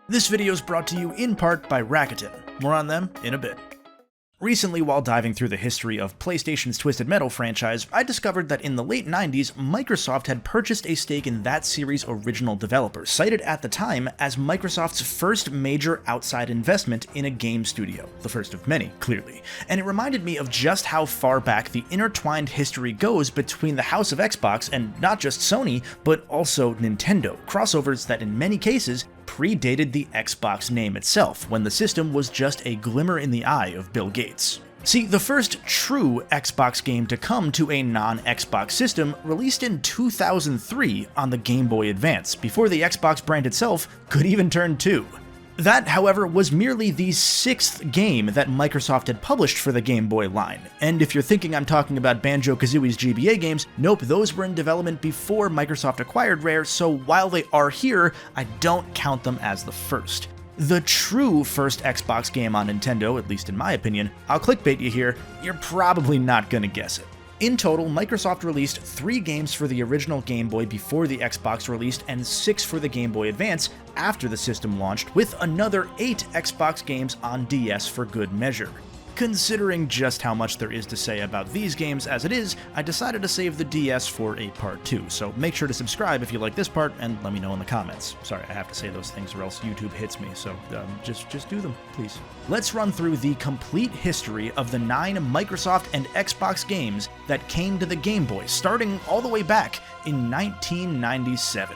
This video is brought to you in part by Rakuten. More on them in a bit. Recently, while diving through the history of PlayStation's Twisted Metal franchise, I discovered that in the late 90s, Microsoft had purchased a stake in that series' original developers, cited at the time as Microsoft's first major outside investment in a game studio, the first of many, clearly. And it reminded me of just how far back the intertwined history goes between the house of Xbox and not just Sony, but also Nintendo, crossovers that in many cases predated the Xbox name itself, when the system was just a glimmer in the eye of Bill Gates. See, the first true Xbox game to come to a non-Xbox system released in 2003 on the Game Boy Advance, before the Xbox brand itself could even turn 2. That, however, was merely the 6th game that Microsoft had published for the Game Boy line. And if you're thinking I'm talking about Banjo-Kazooie's GBA games, nope, those were in development before Microsoft acquired Rare, so while they are here, I don't count them as the first. The true first Xbox game on Nintendo, at least in my opinion, I'll clickbait you here, you're probably not gonna guess it. In total, Microsoft released 3 games for the original Game Boy before the Xbox released and 6 for the Game Boy Advance after the system launched, with another 8 Xbox games on DS for good measure. Considering just how much there is to say about these games as it is, I decided to save the DS for a part 2, so make sure to subscribe if you like this part and let me know in the comments. Sorry, I have to say those things or else YouTube hits me, so just do them, please. Let's run through the complete history of the 9 Microsoft and Xbox games that came to the Game Boy, starting all the way back in 1997.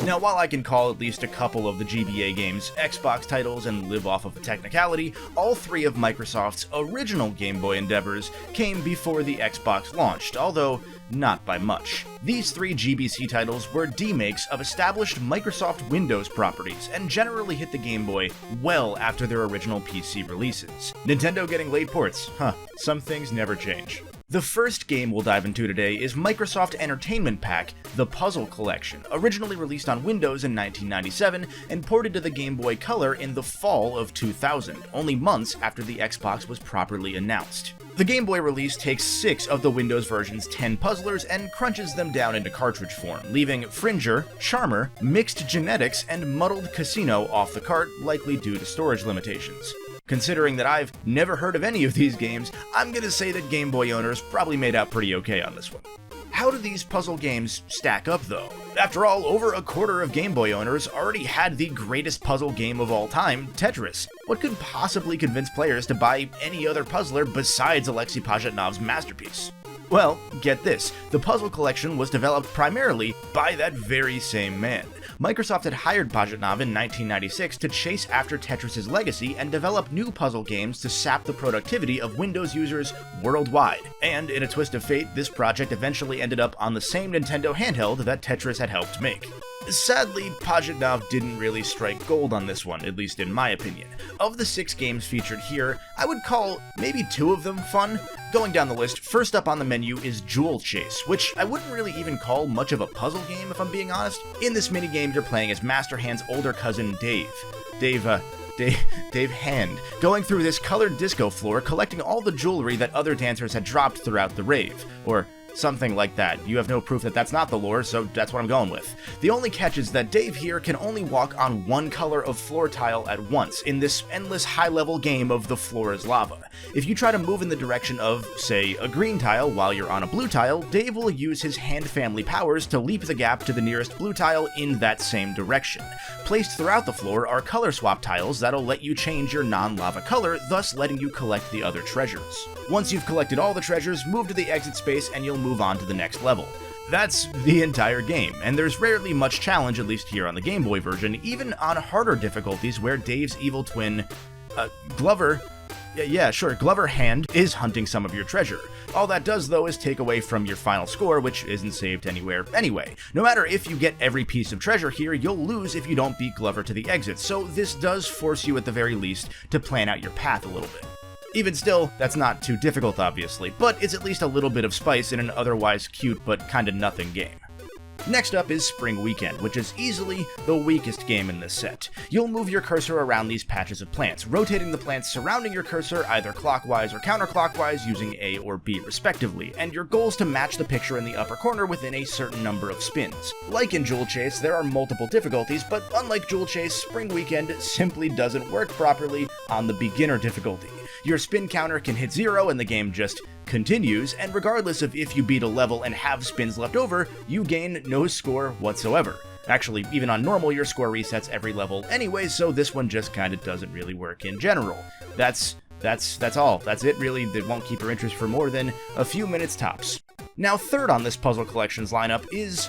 Now, while I can call at least a couple of the GBA games Xbox titles and live off of a technicality, all 3 of Microsoft's original Game Boy endeavors came before the Xbox launched, although not by much. These 3 GBC titles were demakes of established Microsoft Windows properties, and generally hit the Game Boy well after their original PC releases. Nintendo getting late ports, some things never change. The first game we'll dive into today is Microsoft Entertainment Pack: The Puzzle Collection, originally released on Windows in 1997 and ported to the Game Boy Color in the fall of 2000, only months after the Xbox was properly announced. The Game Boy release takes 6 of the Windows version's 10 puzzlers and crunches them down into cartridge form, leaving Fringer, Charmer, Mixed Genetics, and Muddled Casino off the cart, likely due to storage limitations. Considering that I've never heard of any of these games, I'm gonna say that Game Boy owners probably made out pretty okay on this one. How do these puzzle games stack up, though? After all, over a quarter of Game Boy owners already had the greatest puzzle game of all time, Tetris. What could possibly convince players to buy any other puzzler besides Alexei Pajitnov's masterpiece? Well, get this, the Puzzle Collection was developed primarily by that very same man. Microsoft had hired Pajitnov in 1996 to chase after Tetris's legacy and develop new puzzle games to sap the productivity of Windows users worldwide. And in a twist of fate, this project eventually ended up on the same Nintendo handheld that Tetris had helped make. Sadly, Pajitnov didn't really strike gold on this one, at least in my opinion. Of the 6 games featured here, I would call maybe 2 of them fun. Going down the list, first up on the menu is Jewel Chase, which I wouldn't really even call much of a puzzle game if I'm being honest. In this minigame, you're playing as Master Hand's older cousin Dave Hand, going through this colored disco floor collecting all the jewelry that other dancers had dropped throughout the rave, or something like that. You have no proof that that's not the lore, so that's what I'm going with. The only catch is that Dave here can only walk on one color of floor tile at once in this endless high-level game of the floor is lava. If you try to move in the direction of, say, a green tile while you're on a blue tile, Dave will use his hand family powers to leap the gap to the nearest blue tile in that same direction. Placed throughout the floor are color swap tiles that'll let you change your non-lava color, thus letting you collect the other treasures. Once you've collected all the treasures, move to the exit space and you'll move on to the next level. That's the entire game, and there's rarely much challenge, at least here on the Game Boy version, even on harder difficulties where Dave's evil twin, Glover Hand is hunting some of your treasure. All that does, though, is take away from your final score, which isn't saved anywhere anyway. No matter if you get every piece of treasure here, you'll lose if you don't beat Glover to the exit, so this does force you at the very least to plan out your path a little bit. Even still, that's not too difficult obviously, but it's at least a little bit of spice in an otherwise cute but kinda nothing game. Next up is Spring Weekend, which is easily the weakest game in this set. You'll move your cursor around these patches of plants, rotating the plants surrounding your cursor either clockwise or counterclockwise using A or B respectively, and your goal is to match the picture in the upper corner within a certain number of spins. Like in Jewel Chase, there are multiple difficulties, but unlike Jewel Chase, Spring Weekend simply doesn't work properly on the beginner difficulty. Your spin counter can hit 0 and the game just continues, and regardless of if you beat a level and have spins left over, you gain no score whatsoever. Actually, even on normal, your score resets every level anyway, so this one just kinda doesn't really work in general. That's all. That's it, really. It won't keep your interest for more than a few minutes tops. Now, third on this Puzzle Collections lineup is,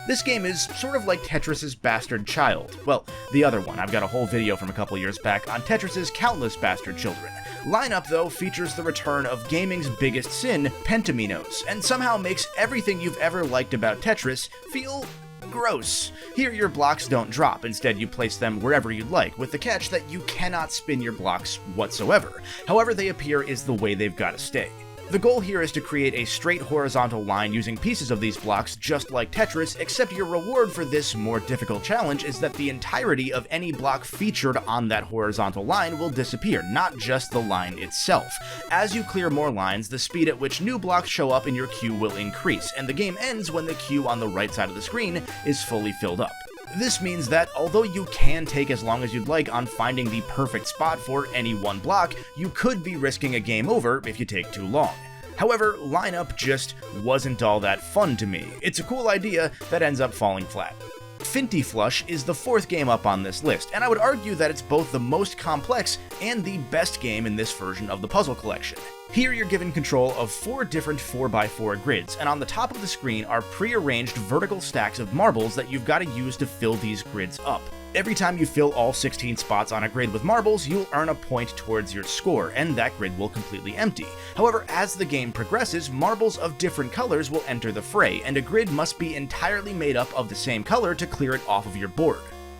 This game is sort of like Tetris's Bastard Child. Well, the other one. I've got a whole video from a couple years back on Tetris's countless bastard children. Lineup, though, features the return of gaming's biggest sin, Pentaminos, and somehow makes everything you've ever liked about Tetris feel gross. Here your blocks don't drop, instead you place them wherever you'd like, with the catch that you cannot spin your blocks whatsoever. However they appear is the way they've gotta stay. The goal here is to create a straight horizontal line using pieces of these blocks just like Tetris, except your reward for this more difficult challenge is that the entirety of any block featured on that horizontal line will disappear, not just the line itself. As you clear more lines, the speed at which new blocks show up in your queue will increase, and the game ends when the queue on the right side of the screen is fully filled up. This means that, although you can take as long as you'd like on finding the perfect spot for any one block, you could be risking a game over if you take too long. However, Lineup just wasn't all that fun to me. It's a cool idea that ends up falling flat. Finty Flush is the fourth game up on this list, and I would argue that it's both the most complex and the best game in this version of the puzzle collection. Here you're given control of 4 different 4x4 grids, and on the top of the screen are pre-arranged vertical stacks of marbles that you've got to use to fill these grids up. Every time you fill all 16 spots on a grid with marbles, you'll earn a point towards your score, and that grid will completely empty. However, as the game progresses, marbles of different colors will enter the fray, and a grid must be entirely made up of the same color to clear it off of your board.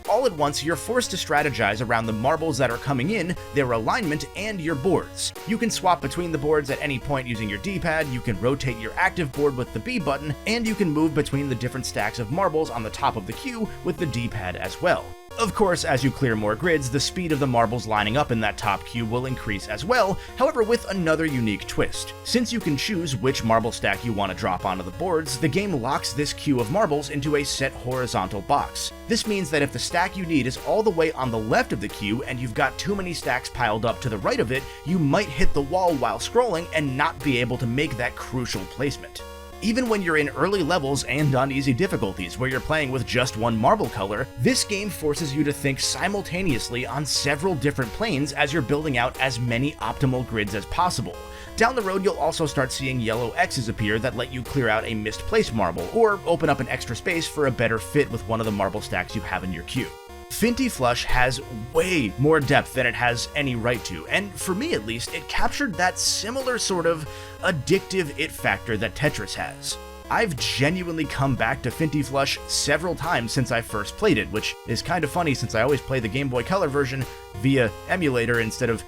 All at once, you're forced to strategize around the marbles that are coming in, their alignment, and your boards. You can swap between the boards at any point using your D-pad, you can rotate your active board with the B button, and you can move between the different stacks of marbles on the top of the queue with the D-pad as well. Of course, as you clear more grids, the speed of the marbles lining up in that top queue will increase as well, however with another unique twist. Since you can choose which marble stack you want to drop onto the boards, the game locks this queue of marbles into a set horizontal box. This means that if the stack you need is all the way on the left of the queue and you've got too many stacks piled up to the right of it, you might hit the wall while scrolling and not be able to make that crucial placement. Even when you're in early levels and on easy difficulties where you're playing with just one marble color, this game forces you to think simultaneously on several different planes as you're building out as many optimal grids as possible. Down the road, you'll also start seeing yellow X's appear that let you clear out a misplaced marble, or open up an extra space for a better fit with one of the marble stacks you have in your queue. Finty Flush has way more depth than it has any right to, and for me at least, it captured that similar sort of addictive it factor that Tetris has. I've genuinely come back to Finty Flush several times since I first played it, which is kind of funny since I always play the Game Boy Color version via emulator instead of,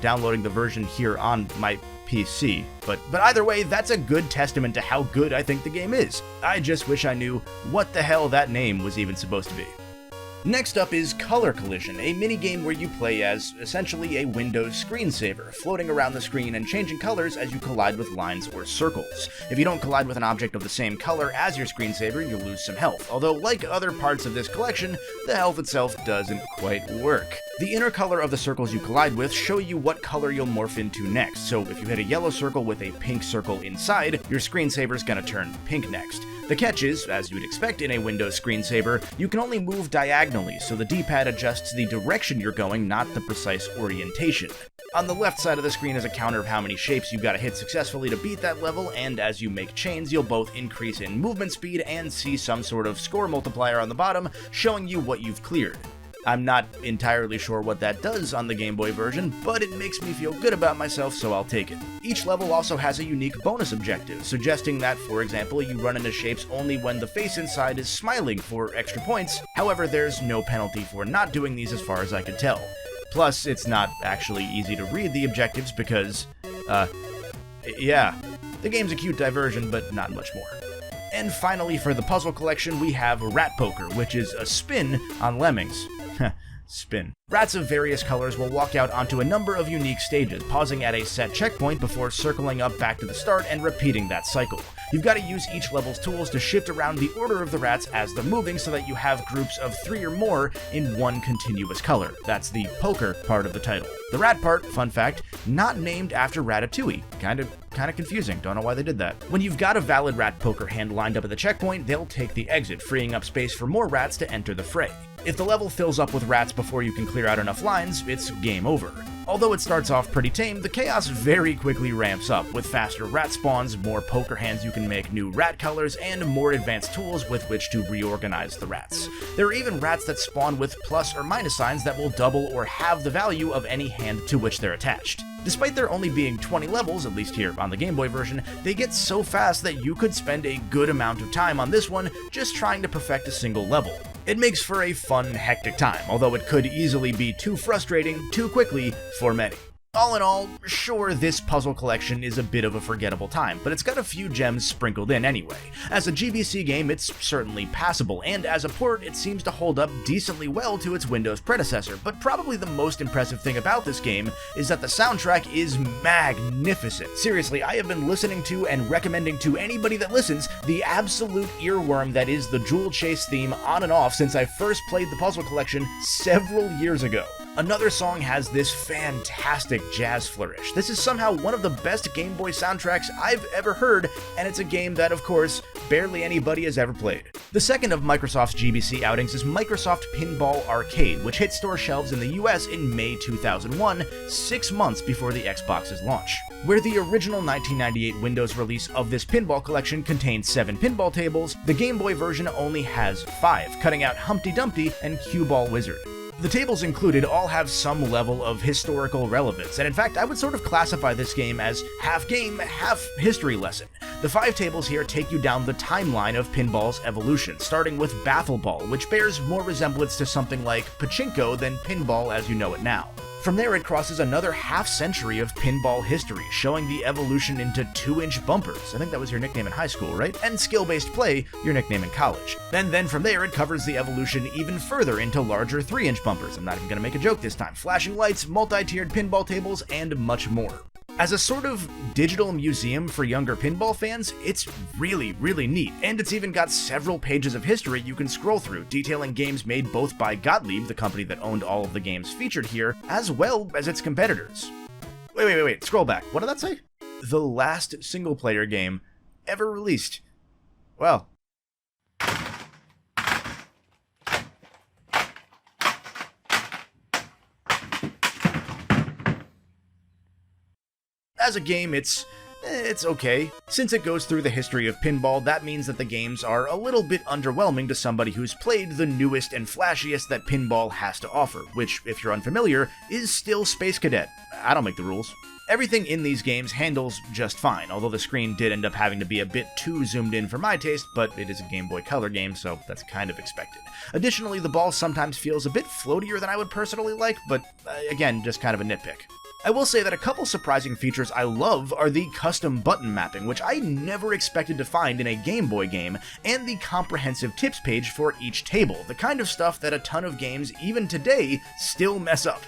downloading the version here on my PC. But either way, that's a good testament to how good I think the game is. I just wish I knew what the hell that name was even supposed to be. Next up is Color Collision, a minigame where you play as, essentially, a Windows screensaver, floating around the screen and changing colors as you collide with lines or circles. If you don't collide with an object of the same color as your screensaver, you'll lose some health, although like other parts of this collection, the health itself doesn't quite work. The inner color of the circles you collide with show you what color you'll morph into next, so if you hit a yellow circle with a pink circle inside, your screensaver's gonna turn pink next. The catch is, as you would expect in a Windows screensaver, you can only move diagonally, so the D-pad adjusts the direction you're going, not the precise orientation. On the left side of the screen is a counter of how many shapes you've got to hit successfully to beat that level, and as you make chains, you'll both increase in movement speed and see some sort of score multiplier on the bottom, showing you what you've cleared. I'm not entirely sure what that does on the Game Boy version, but it makes me feel good about myself, so I'll take it. Each level also has a unique bonus objective, suggesting that, for example, you run into shapes only when the face inside is smiling for extra points. However, there's no penalty for not doing these as far as I could tell. Plus, it's not actually easy to read the objectives because, yeah, the game's a cute diversion, but not much more. And finally, for the puzzle collection, we have Rat Poker, which is a spin on Lemmings. Spin. Rats of various colors will walk out onto a number of unique stages, pausing at a set checkpoint before circling up back to the start and repeating that cycle. You've got to use each level's tools to shift around the order of the rats as they're moving so that you have groups of 3 or more in one continuous color. That's the poker part of the title. The rat part, fun fact, not named after Ratatouille. Kind of confusing, don't know why they did that. When you've got a valid rat poker hand lined up at the checkpoint, they'll take the exit, freeing up space for more rats to enter the fray. If the level fills up with rats before you can clear out enough lines, it's game over. Although it starts off pretty tame, the chaos very quickly ramps up, with faster rat spawns, more poker hands you can make, new rat colors, and more advanced tools with which to reorganize the rats. There are even rats that spawn with plus or minus signs that will double or halve the value of any hand to which they're attached. Despite there only being 20 levels, at least here on the Game Boy version, they get so fast that you could spend a good amount of time on this one just trying to perfect a single level. It makes for a fun, hectic time, although it could easily be too frustrating too quickly for many. All in all, sure, this puzzle collection is a bit of a forgettable time, but it's got a few gems sprinkled in anyway. As a GBC game, it's certainly passable, and as a port, it seems to hold up decently well to its Windows predecessor, but probably the most impressive thing about this game is that the soundtrack is magnificent. Seriously, I have been listening to and recommending to anybody that listens the absolute earworm that is the Jewel Chase theme on and off since I first played the puzzle collection several years ago. Another song has this fantastic jazz flourish. This is somehow one of the best Game Boy soundtracks I've ever heard, and it's a game that, of course, barely anybody has ever played. The second of Microsoft's GBC outings is Microsoft Pinball Arcade, which hit store shelves in the US in May 2001, 6 months before the Xbox's launch. Where the original 1998 Windows release of this pinball collection contained 7 pinball tables, the Game Boy version only has 5, cutting out Humpty Dumpty and Cue Ball Wizard. The tables included all have some level of historical relevance, and in fact I would sort of classify this game as half game, half history lesson. The 5 tables here take you down the timeline of pinball's evolution, starting with Baffle Ball, which bears more resemblance to something like pachinko than pinball as you know it now. From there, it crosses another half-century of pinball history, showing the evolution into 2-inch bumpers. I think that was your nickname in high school, right? And skill-based play, your nickname in college. And then from there, it covers the evolution even further into larger 3-inch bumpers. I'm not even gonna make a joke this time. Flashing lights, multi-tiered pinball tables, and much more. As a sort of digital museum for younger pinball fans, it's really, really neat, and it's even got several pages of history you can scroll through, detailing games made both by Gottlieb, the company that owned all of the games featured here, as well as its competitors. Wait, scroll back. What did that say? The last single-player game ever released. Well. As a game, it's okay. Since it goes through the history of pinball, that means that the games are a little bit underwhelming to somebody who's played the newest and flashiest that pinball has to offer, which, if you're unfamiliar, is still Space Cadet. I don't make the rules. Everything in these games handles just fine, although the screen did end up having to be a bit too zoomed in for my taste, but it is a Game Boy Color game, so that's kind of expected. Additionally, the ball sometimes feels a bit floatier than I would personally like, but again, just kind of a nitpick. I will say that a couple surprising features I love are the custom button mapping, which I never expected to find in a Game Boy game, and the comprehensive tips page for each table, the kind of stuff that a ton of games, even today, still mess up.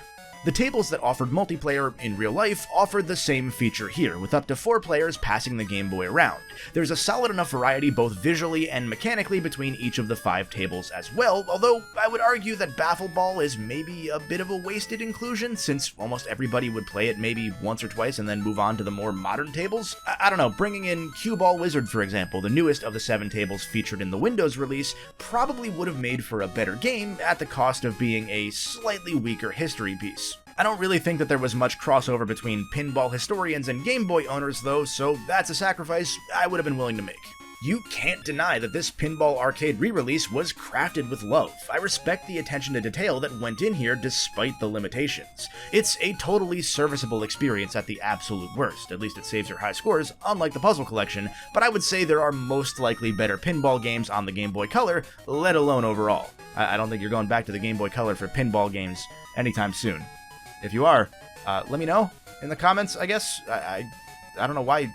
The tables that offered multiplayer in real life offered the same feature here, with up to 4 players passing the Game Boy around. There's a solid enough variety both visually and mechanically between each of the 5 tables as well, although I would argue that Baffle Ball is maybe a bit of a wasted inclusion, since almost everybody would play it maybe once or twice and then move on to the more modern tables. I don't know, bringing in Cue Ball Wizard, for example, the newest of the 7 tables featured in the Windows release, probably would have made for a better game at the cost of being a slightly weaker history piece. I don't really think that there was much crossover between pinball historians and Game Boy owners though, so that's a sacrifice I would have been willing to make. You can't deny that this Pinball Arcade re-release was crafted with love. I respect the attention to detail that went in here despite the limitations. It's a totally serviceable experience at the absolute worst, at least it saves your high scores, unlike the puzzle collection, but I would say there are most likely better pinball games on the Game Boy Color, let alone overall. I don't think you're going back to the Game Boy Color for pinball games anytime soon. If you are, let me know in the comments, I guess. I don't know why.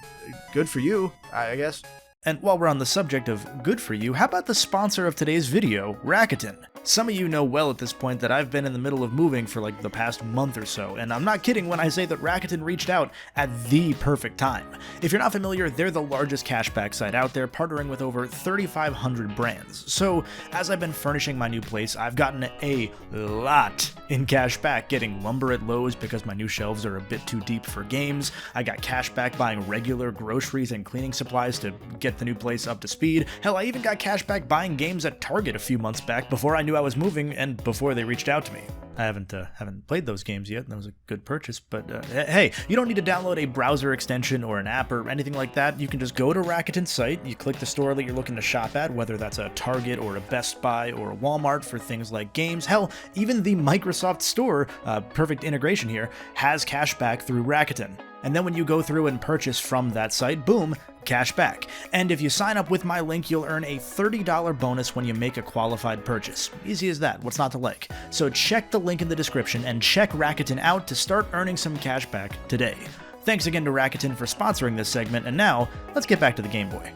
Good for you, I guess. And while we're on the subject of good for you, how about the sponsor of today's video, Rakuten? Some of you know well at this point that I've been in the middle of moving for like the past month or so, and I'm not kidding when I say that Rakuten reached out at the perfect time. If you're not familiar, they're the largest cashback site out there, partnering with over 3,500 brands. So, as I've been furnishing my new place, I've gotten a lot in cash back, getting lumber at Lowe's because my new shelves are a bit too deep for games. I got cash back buying regular groceries and cleaning supplies to get the new place up to speed. Hell, I even got cash back buying games at Target a few months back before I knew I was moving and before they reached out to me. I haven't played those games yet, and that was a good purchase, but hey, you don't need to download a browser extension or an app or anything like that. You can just go to Rakuten's site, you click the store that you're looking to shop at, whether that's a Target or a Best Buy or a Walmart for things like games. Hell, even the Microsoft Store, perfect integration here, has cash back through Rakuten. And then when you go through and purchase from that site, boom, cash back. And if you sign up with my link, you'll earn a $30 bonus when you make a qualified purchase. Easy as that, what's not to like? So check the link in the description and check Rakuten out to start earning some cash back today. Thanks again to Rakuten for sponsoring this segment, and now, let's get back to the Game Boy.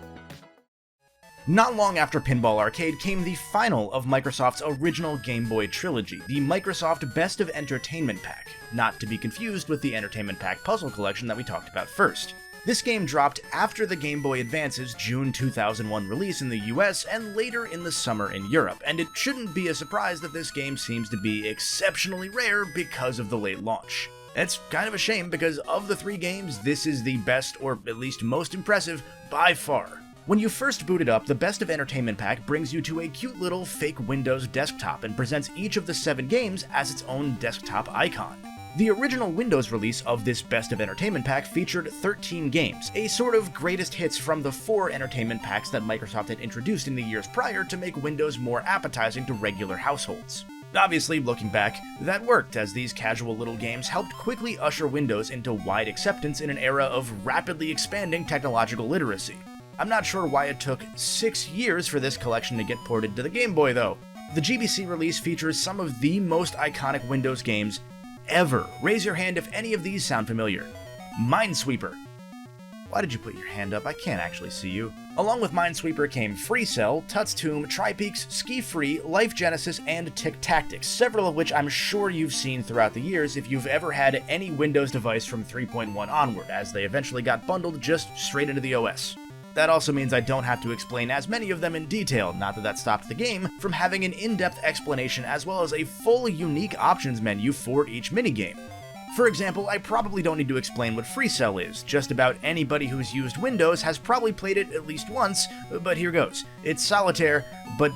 Not long after Pinball Arcade came the final of Microsoft's original Game Boy trilogy, the Microsoft Best of Entertainment Pack, not to be confused with the Entertainment Pack puzzle collection that we talked about first. This game dropped after the Game Boy Advance's June 2001 release in the US and later in the summer in Europe, and it shouldn't be a surprise that this game seems to be exceptionally rare because of the late launch. It's kind of a shame because of the three games, this is the best, or at least most impressive, by far. When you first boot it up, the Best of Entertainment Pack brings you to a cute little fake Windows desktop and presents each of the 7 games as its own desktop icon. The original Windows release of this Best of Entertainment Pack featured 13 games, a sort of greatest hits from the 4 entertainment packs that Microsoft had introduced in the years prior to make Windows more appetizing to regular households. Obviously, looking back, that worked, as these casual little games helped quickly usher Windows into wide acceptance in an era of rapidly expanding technological literacy. I'm not sure why it took 6 years for this collection to get ported to the Game Boy, though. The GBC release features some of the most iconic Windows games ever. Raise your hand if any of these sound familiar. Minesweeper. Why did you put your hand up? I can't actually see you. Along with Minesweeper came Free Cell, Tut's Tomb, Tri-Peaks, Ski Free, Life Genesis, and Tick Tactics, several of which I'm sure you've seen throughout the years if you've ever had any Windows device from 3.1 onward, as they eventually got bundled just straight into the OS. That also means I don't have to explain as many of them in detail, not that stopped the game from having an in-depth explanation as well as a full unique options menu for each minigame. For example, I probably don't need to explain what Free Cell is. Just about anybody who's used Windows has probably played it at least once, but here goes. It's Solitaire, but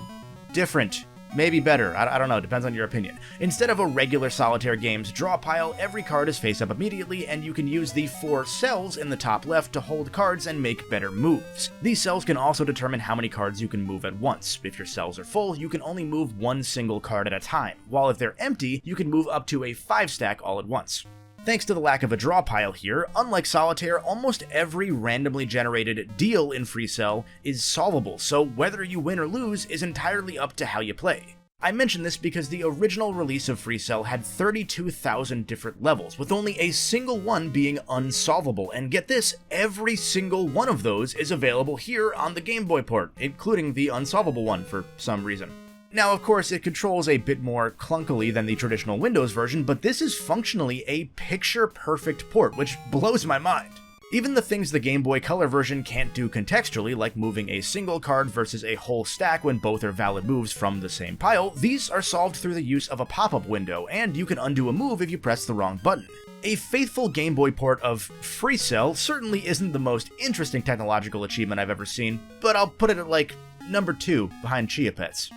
different. Maybe better, I don't know, depends on your opinion. Instead of a regular Solitaire game's draw pile, every card is face up immediately, and you can use the 4 cells in the top left to hold cards and make better moves. These cells can also determine how many cards you can move at once. If your cells are full, you can only move 1 single card at a time, while if they're empty, you can move up to a 5 stack all at once. Thanks to the lack of a draw pile here, unlike Solitaire, almost every randomly generated deal in Free Cell is solvable, so whether you win or lose is entirely up to how you play. I mention this because the original release of Free Cell had 32,000 different levels, with only a single one being unsolvable, and get this, every single one of those is available here on the Game Boy port, including the unsolvable one for some reason. Now, of course, it controls a bit more clunkily than the traditional Windows version, but this is functionally a picture-perfect port, which blows my mind. Even the things the Game Boy Color version can't do contextually, like moving a single card versus a whole stack when both are valid moves from the same pile, these are solved through the use of a pop-up window, and you can undo a move if you press the wrong button. A faithful Game Boy port of Free Cell certainly isn't the most interesting technological achievement I've ever seen, but I'll put it at like number 2 behind Chia Pets.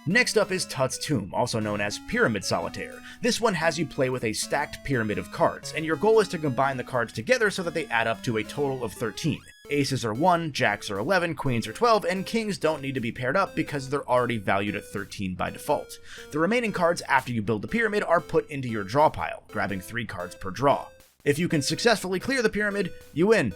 Next up is Tut's Tomb, also known as Pyramid Solitaire. This one has you play with a stacked pyramid of cards, and your goal is to combine the cards together so that they add up to a total of 13. Aces are 1, jacks are 11, queens are 12, and kings don't need to be paired up because they're already valued at 13 by default. The remaining cards after you build the pyramid are put into your draw pile, grabbing 3 cards per draw. If you can successfully clear the pyramid, you win.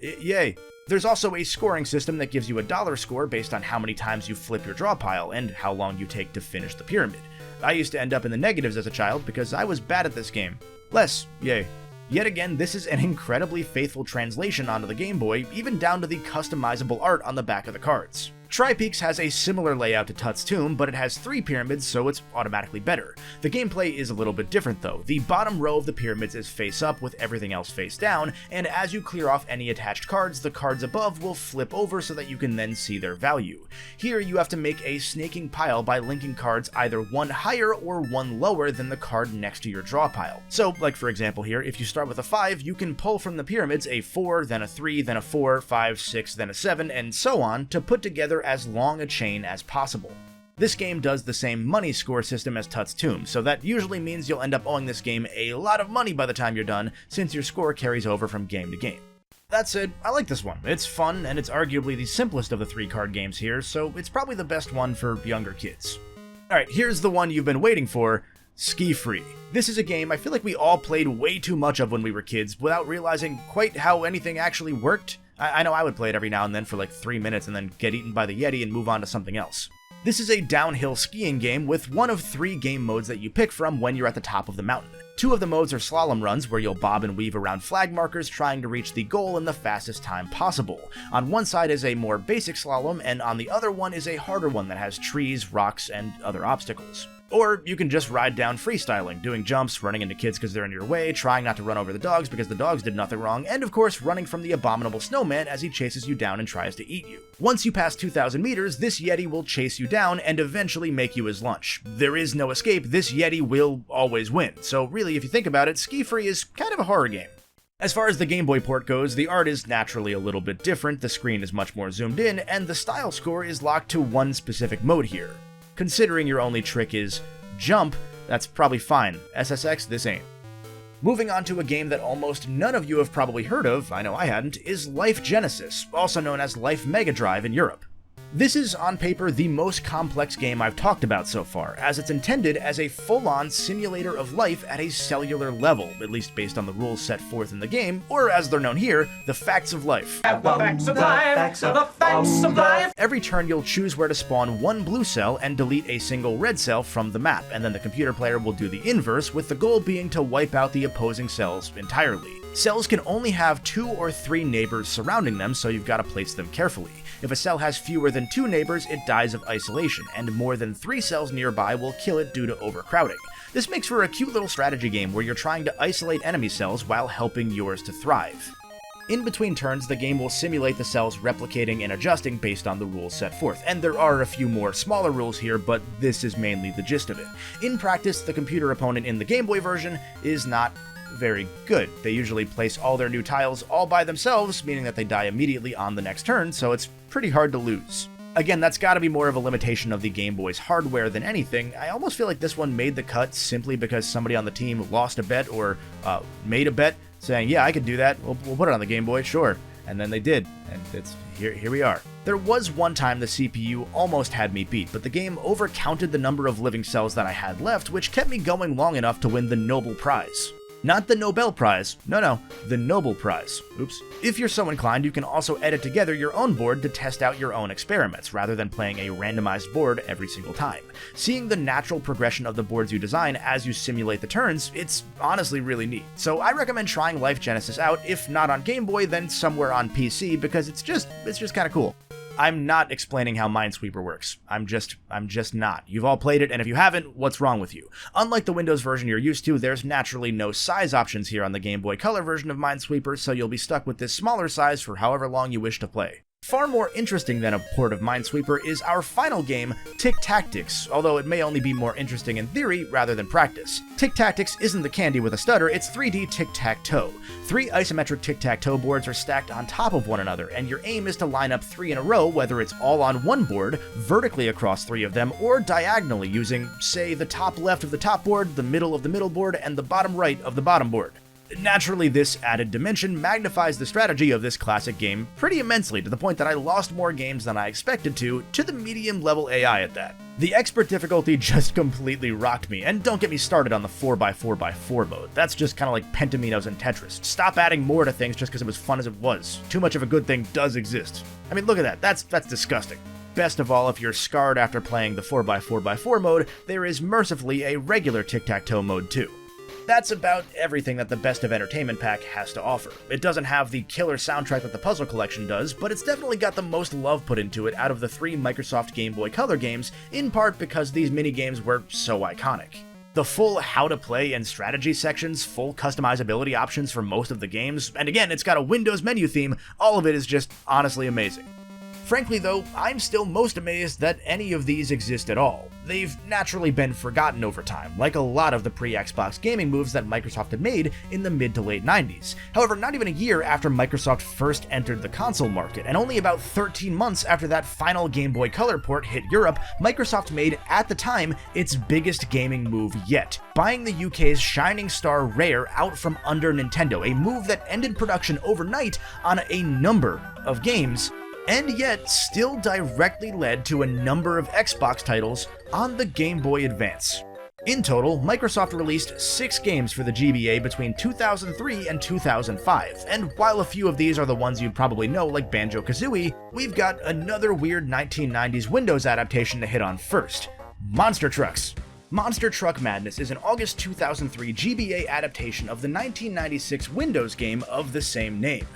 Yay. There's also a scoring system that gives you a dollar score based on how many times you flip your draw pile and how long you take to finish the pyramid. I used to end up in the negatives as a child because I was bad at this game. Less, yay. Yet again, this is an incredibly faithful translation onto the Game Boy, even down to the customizable art on the back of the cards. Tri-Peaks has a similar layout to Tut's Tomb, but it has 3 pyramids, so it's automatically better. The gameplay is a little bit different though. The bottom row of the pyramids is face up with everything else face down, and as you clear off any attached cards, the cards above will flip over so that you can then see their value. Here you have to make a snaking pile by linking cards either one higher or one lower than the card next to your draw pile. So, like for example here, if you start with a 5, you can pull from the pyramids a 4, then a 3, then a 4, 5, 6, then a 7, and so on to put together as long a chain as possible. This game does the same money score system as Tut's Tomb, so that usually means you'll end up owing this game a lot of money by the time you're done, since your score carries over from game to game. That said, I like this one. It's fun, and it's arguably the simplest of the 3-card games here, so it's probably the best one for younger kids. Alright, here's the one you've been waiting for, Ski Free. This is a game I feel like we all played way too much of when we were kids, without realizing quite how anything actually worked. I know I would play it every now and then for like 3 minutes and then get eaten by the Yeti and move on to something else. This is a downhill skiing game with one of 3 game modes that you pick from when you're at the top of the mountain. 2 of the modes are slalom runs, where you'll bob and weave around flag markers trying to reach the goal in the fastest time possible. On one side is a more basic slalom, and on the other one is a harder one that has trees, rocks, and other obstacles. Or you can just ride down freestyling, doing jumps, running into kids because they're in your way, trying not to run over the dogs because the dogs did nothing wrong, and of course running from the abominable snowman as he chases you down and tries to eat you. Once you pass 2,000 meters, this Yeti will chase you down and eventually make you his lunch. There is no escape, this Yeti will always win, so really if you think about it, Ski Free is kind of a horror game. As far as the Game Boy port goes, the art is naturally a little bit different, the screen is much more zoomed in, and the style score is locked to one specific mode here. Considering your only trick is jump, that's probably fine. SSX, this ain't. Moving on to a game that almost none of you have probably heard of, I know I hadn't, is Life Genesis, also known as Life Mega Drive in Europe. This is, on paper, the most complex game I've talked about so far, as it's intended as a full-on simulator of life at a cellular level, at least based on the rules set forth in the game, or as they're known here, the facts of life. The facts of life, the facts of life. Every turn you'll choose where to spawn one blue cell and delete a single red cell from the map, and then the computer player will do the inverse, with the goal being to wipe out the opposing cells entirely. Cells can only have 2 or 3 neighbors surrounding them, so you've got to place them carefully. If a cell has fewer than 2 neighbors, it dies of isolation, and more than 3 cells nearby will kill it due to overcrowding. This makes for a cute little strategy game where you're trying to isolate enemy cells while helping yours to thrive. In between turns, the game will simulate the cells replicating and adjusting based on the rules set forth, and there are a few more smaller rules here, but this is mainly the gist of it. In practice, the computer opponent in the Game Boy version is not very good. They usually place all their new tiles all by themselves, meaning that they die immediately on the next turn, so it's pretty hard to lose. Again, that's gotta be more of a limitation of the Game Boy's hardware than anything. I almost feel like this one made the cut simply because somebody on the team lost a bet or made a bet saying, yeah, I could do that, we'll put it on the Game Boy, sure. And then they did, and it's here we are. There was one time the CPU almost had me beat, but the game overcounted the number of living cells that I had left, which kept me going long enough to win the Nobel Prize. Not the Nobel Prize, no, the Nobel Prize. Oops. If you're so inclined, you can also edit together your own board to test out your own experiments, rather than playing a randomized board every single time. Seeing the natural progression of the boards you design as you simulate the turns, it's honestly really neat. So I recommend trying Life Genesis out, if not on Game Boy, then somewhere on PC, because it's just kind of cool. I'm not explaining how Minesweeper works. I'm just not. You've all played it, and if you haven't, what's wrong with you? Unlike the Windows version you're used to, there's naturally no size options here on the Game Boy Color version of Minesweeper, so you'll be stuck with this smaller size for however long you wish to play. Far more interesting than a port of Minesweeper is our final game, Tic Tactics, although it may only be more interesting in theory rather than practice. Tic Tactics isn't the candy with a stutter, it's 3D tic-tac-toe. 3 isometric tic-tac-toe boards are stacked on top of one another, and your aim is to line up 3 in a row, whether it's all on one board, vertically across 3 of them, or diagonally using, say, the top left of the top board, the middle of the middle board, and the bottom right of the bottom board. Naturally, this added dimension magnifies the strategy of this classic game pretty immensely, to the point that I lost more games than I expected to the medium-level AI at that. The expert difficulty just completely rocked me, and don't get me started on the 4x4x4 mode. That's just kind of like Pentaminos and Tetris. Stop adding more to things just because it was fun as it was. Too much of a good thing does exist. I mean, look at that. That's disgusting. Best of all, if you're scarred after playing the 4x4x4 mode, there is mercifully a regular tic-tac-toe mode too. That's about everything that the Best of Entertainment Pack has to offer. It doesn't have the killer soundtrack that the Puzzle Collection does, but it's definitely got the most love put into it out of the 3 Microsoft Game Boy Color games, in part because these minigames were so iconic. The full how to play and strategy sections, full customizability options for most of the games, and again, it's got a Windows menu theme, all of it is just honestly amazing. Frankly though, I'm still most amazed that any of these exist at all. They've naturally been forgotten over time, like a lot of the pre-Xbox gaming moves that Microsoft had made in the mid to late 90s. However, not even a year after Microsoft first entered the console market, and only about 13 months after that final Game Boy Color port hit Europe, Microsoft made, at the time, its biggest gaming move yet, buying the UK's shining star Rare out from under Nintendo, a move that ended production overnight on a number of games, and yet still directly led to a number of Xbox titles on the Game Boy Advance. In total, Microsoft released 6 games for the GBA between 2003 and 2005, and while a few of these are the ones you'd probably know like Banjo-Kazooie, we've got another weird 1990s Windows adaptation to hit on first: Monster Trucks. Monster Truck Madness is an August 2003 GBA adaptation of the 1996 Windows game of the same name.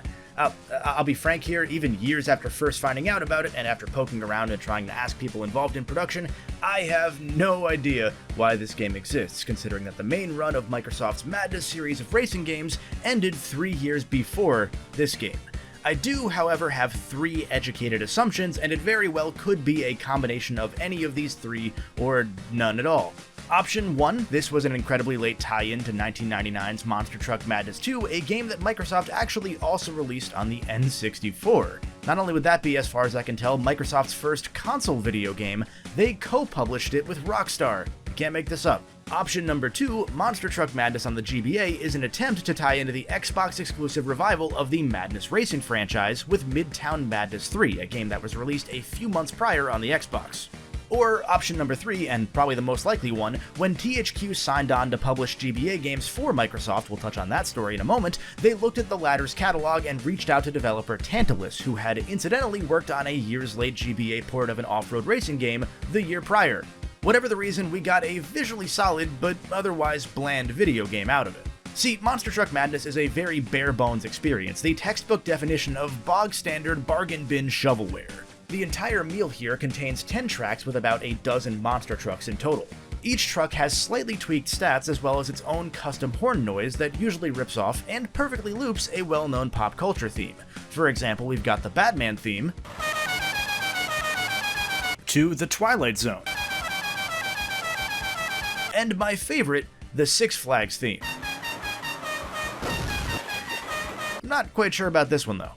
I'll be frank here, even years after first finding out about it and after poking around and trying to ask people involved in production, I have no idea why this game exists, considering that the main run of Microsoft's Madness series of racing games ended 3 years before this game. I do, however, have 3 educated assumptions, and it very well could be a combination of any of these 3 or none at all. Option 1, this was an incredibly late tie-in to 1999's Monster Truck Madness 2, a game that Microsoft actually also released on the N64. Not only would that be, as far as I can tell, Microsoft's first console video game, they co-published it with Rockstar. You can't make this up. Option number 2, Monster Truck Madness on the GBA, is an attempt to tie into the Xbox-exclusive revival of the Madness Racing franchise with Midtown Madness 3, a game that was released a few months prior on the Xbox. Or option number 3, and probably the most likely one, when THQ signed on to publish GBA games for Microsoft, we'll touch on that story in a moment, they looked at the latter's catalog and reached out to developer Tantalus, who had incidentally worked on a years-late GBA port of an off-road racing game the year prior. Whatever the reason, we got a visually solid, but otherwise bland video game out of it. See, Monster Truck Madness is a very bare-bones experience, the textbook definition of bog-standard bargain bin shovelware. The entire meal here contains 10 tracks with about a dozen monster trucks in total. Each truck has slightly tweaked stats as well as its own custom horn noise that usually rips off and perfectly loops a well-known pop culture theme. For example, we've got the Batman theme, to the Twilight Zone, and my favorite, the Six Flags theme. I'm not quite sure about this one though.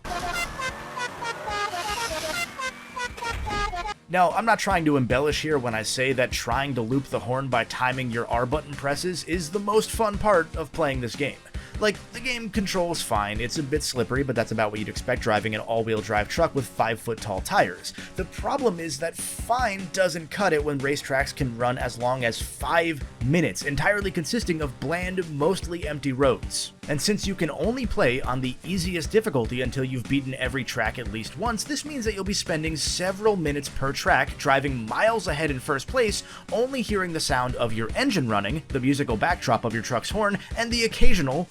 Now, I'm not trying to embellish here when I say that trying to loop the horn by timing your R button presses is the most fun part of playing this game. Like, the game controls fine, it's a bit slippery, but that's about what you'd expect driving an all-wheel drive truck with 5-foot-tall tires. The problem is that fine doesn't cut it when racetracks can run as long as 5 minutes, entirely consisting of bland, mostly empty roads. And since you can only play on the easiest difficulty until you've beaten every track at least once, this means that you'll be spending several minutes per track driving miles ahead in first place, only hearing the sound of your engine running, the musical backdrop of your truck's horn, and the occasional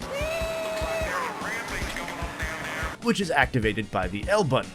which is activated by the L button.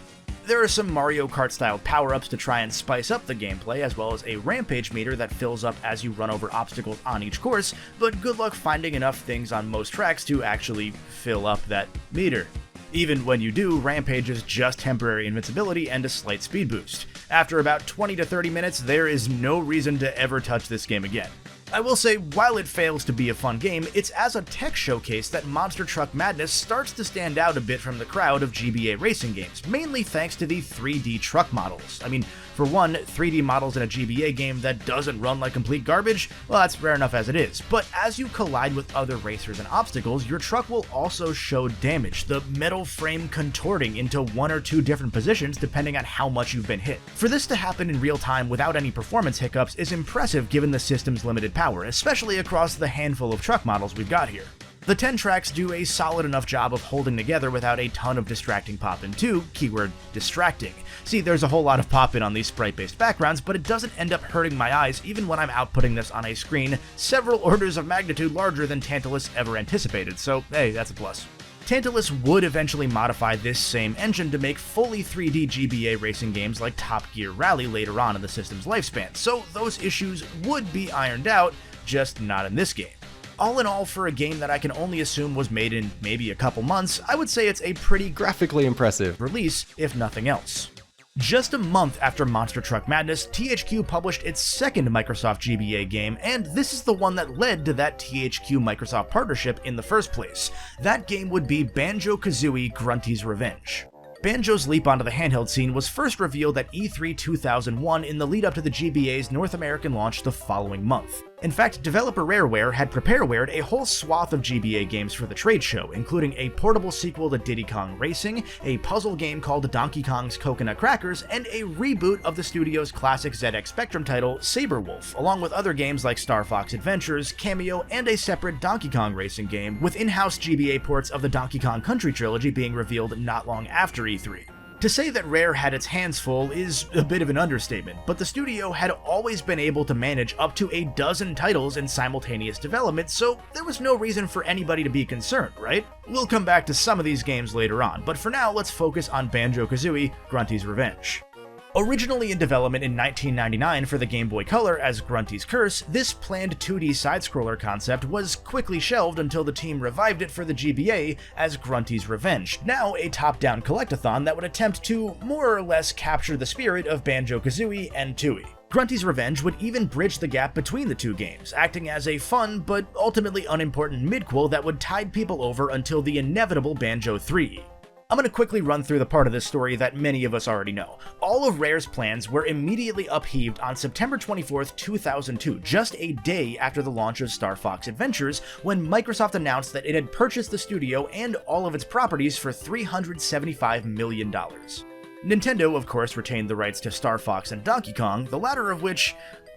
There are some Mario Kart-style power-ups to try and spice up the gameplay, as well as a rampage meter that fills up as you run over obstacles on each course, but good luck finding enough things on most tracks to actually fill up that meter. Even when you do, rampage is just temporary invincibility and a slight speed boost. After about 20 to 30 minutes, there is no reason to ever touch this game again. I will say, while it fails to be a fun game, it's as a tech showcase that Monster Truck Madness starts to stand out a bit from the crowd of GBA racing games, mainly thanks to the 3D truck models. I mean, for one, 3D models in a GBA game that doesn't run like complete garbage, well, that's rare enough as it is. But as you collide with other racers and obstacles, your truck will also show damage, the metal frame contorting into 1 or 2 different positions depending on how much you've been hit. For this to happen in real time without any performance hiccups is impressive given the system's limited power, especially across the handful of truck models we've got here. The 10 tracks do a solid enough job of holding together without a ton of distracting pop-in too, keyword distracting. See, there's a whole lot of pop-in on these sprite-based backgrounds, but it doesn't end up hurting my eyes even when I'm outputting this on a screen several orders of magnitude larger than Tantalus ever anticipated, so hey, that's a plus. Tantalus would eventually modify this same engine to make fully 3D GBA racing games like Top Gear Rally later on in the system's lifespan, so those issues would be ironed out, just not in this game. All in all, for a game that I can only assume was made in maybe a couple months, I would say it's a pretty Graphically impressive release, if nothing else. Just a month after Monster Truck Madness, THQ published its second Microsoft GBA game, and this is the one that led to that THQ-Microsoft partnership in the first place. That game would be Banjo-Kazooie Grunty's Revenge. Banjo's leap onto the handheld scene was first revealed at E3 2001 in the lead up to the GBA's North American launch the following month. In fact, developer Rareware had preparewared a whole swath of GBA games for the trade show, including a portable sequel to Diddy Kong Racing, a puzzle game called Donkey Kong's Coconut Crackers, and a reboot of the studio's classic ZX Spectrum title, Sabrewulf, along with other games like Star Fox Adventures, Cameo, and a separate Donkey Kong Racing game, with in-house GBA ports of the Donkey Kong Country trilogy being revealed not long after E3. To say that Rare had its hands full is a bit of an understatement, but the studio had always been able to manage up to a dozen titles in simultaneous development, so there was no reason for anybody to be concerned, right? We'll come back to some of these games later on, but for now let's focus on Banjo-Kazooie Grunty's Revenge. Originally in development in 1999 for the Game Boy Color as Grunty's Curse, this planned 2D side-scroller concept was quickly shelved until the team revived it for the GBA as Grunty's Revenge, now a top-down collectathon that would attempt to more or less capture the spirit of Banjo-Kazooie and Tooie. Grunty's Revenge would even bridge the gap between the two games, acting as a fun but ultimately unimportant midquel that would tide people over until the inevitable Banjo 3. I'm going to quickly run through the part of this story that many of us already know. All of Rare's plans were immediately upheaved on September 24, 2002, just a day after the launch of Star Fox Adventures, when Microsoft announced that it had purchased the studio and all of its properties for $375 million. Nintendo, of course, retained the rights to Star Fox and Donkey Kong, the latter of which,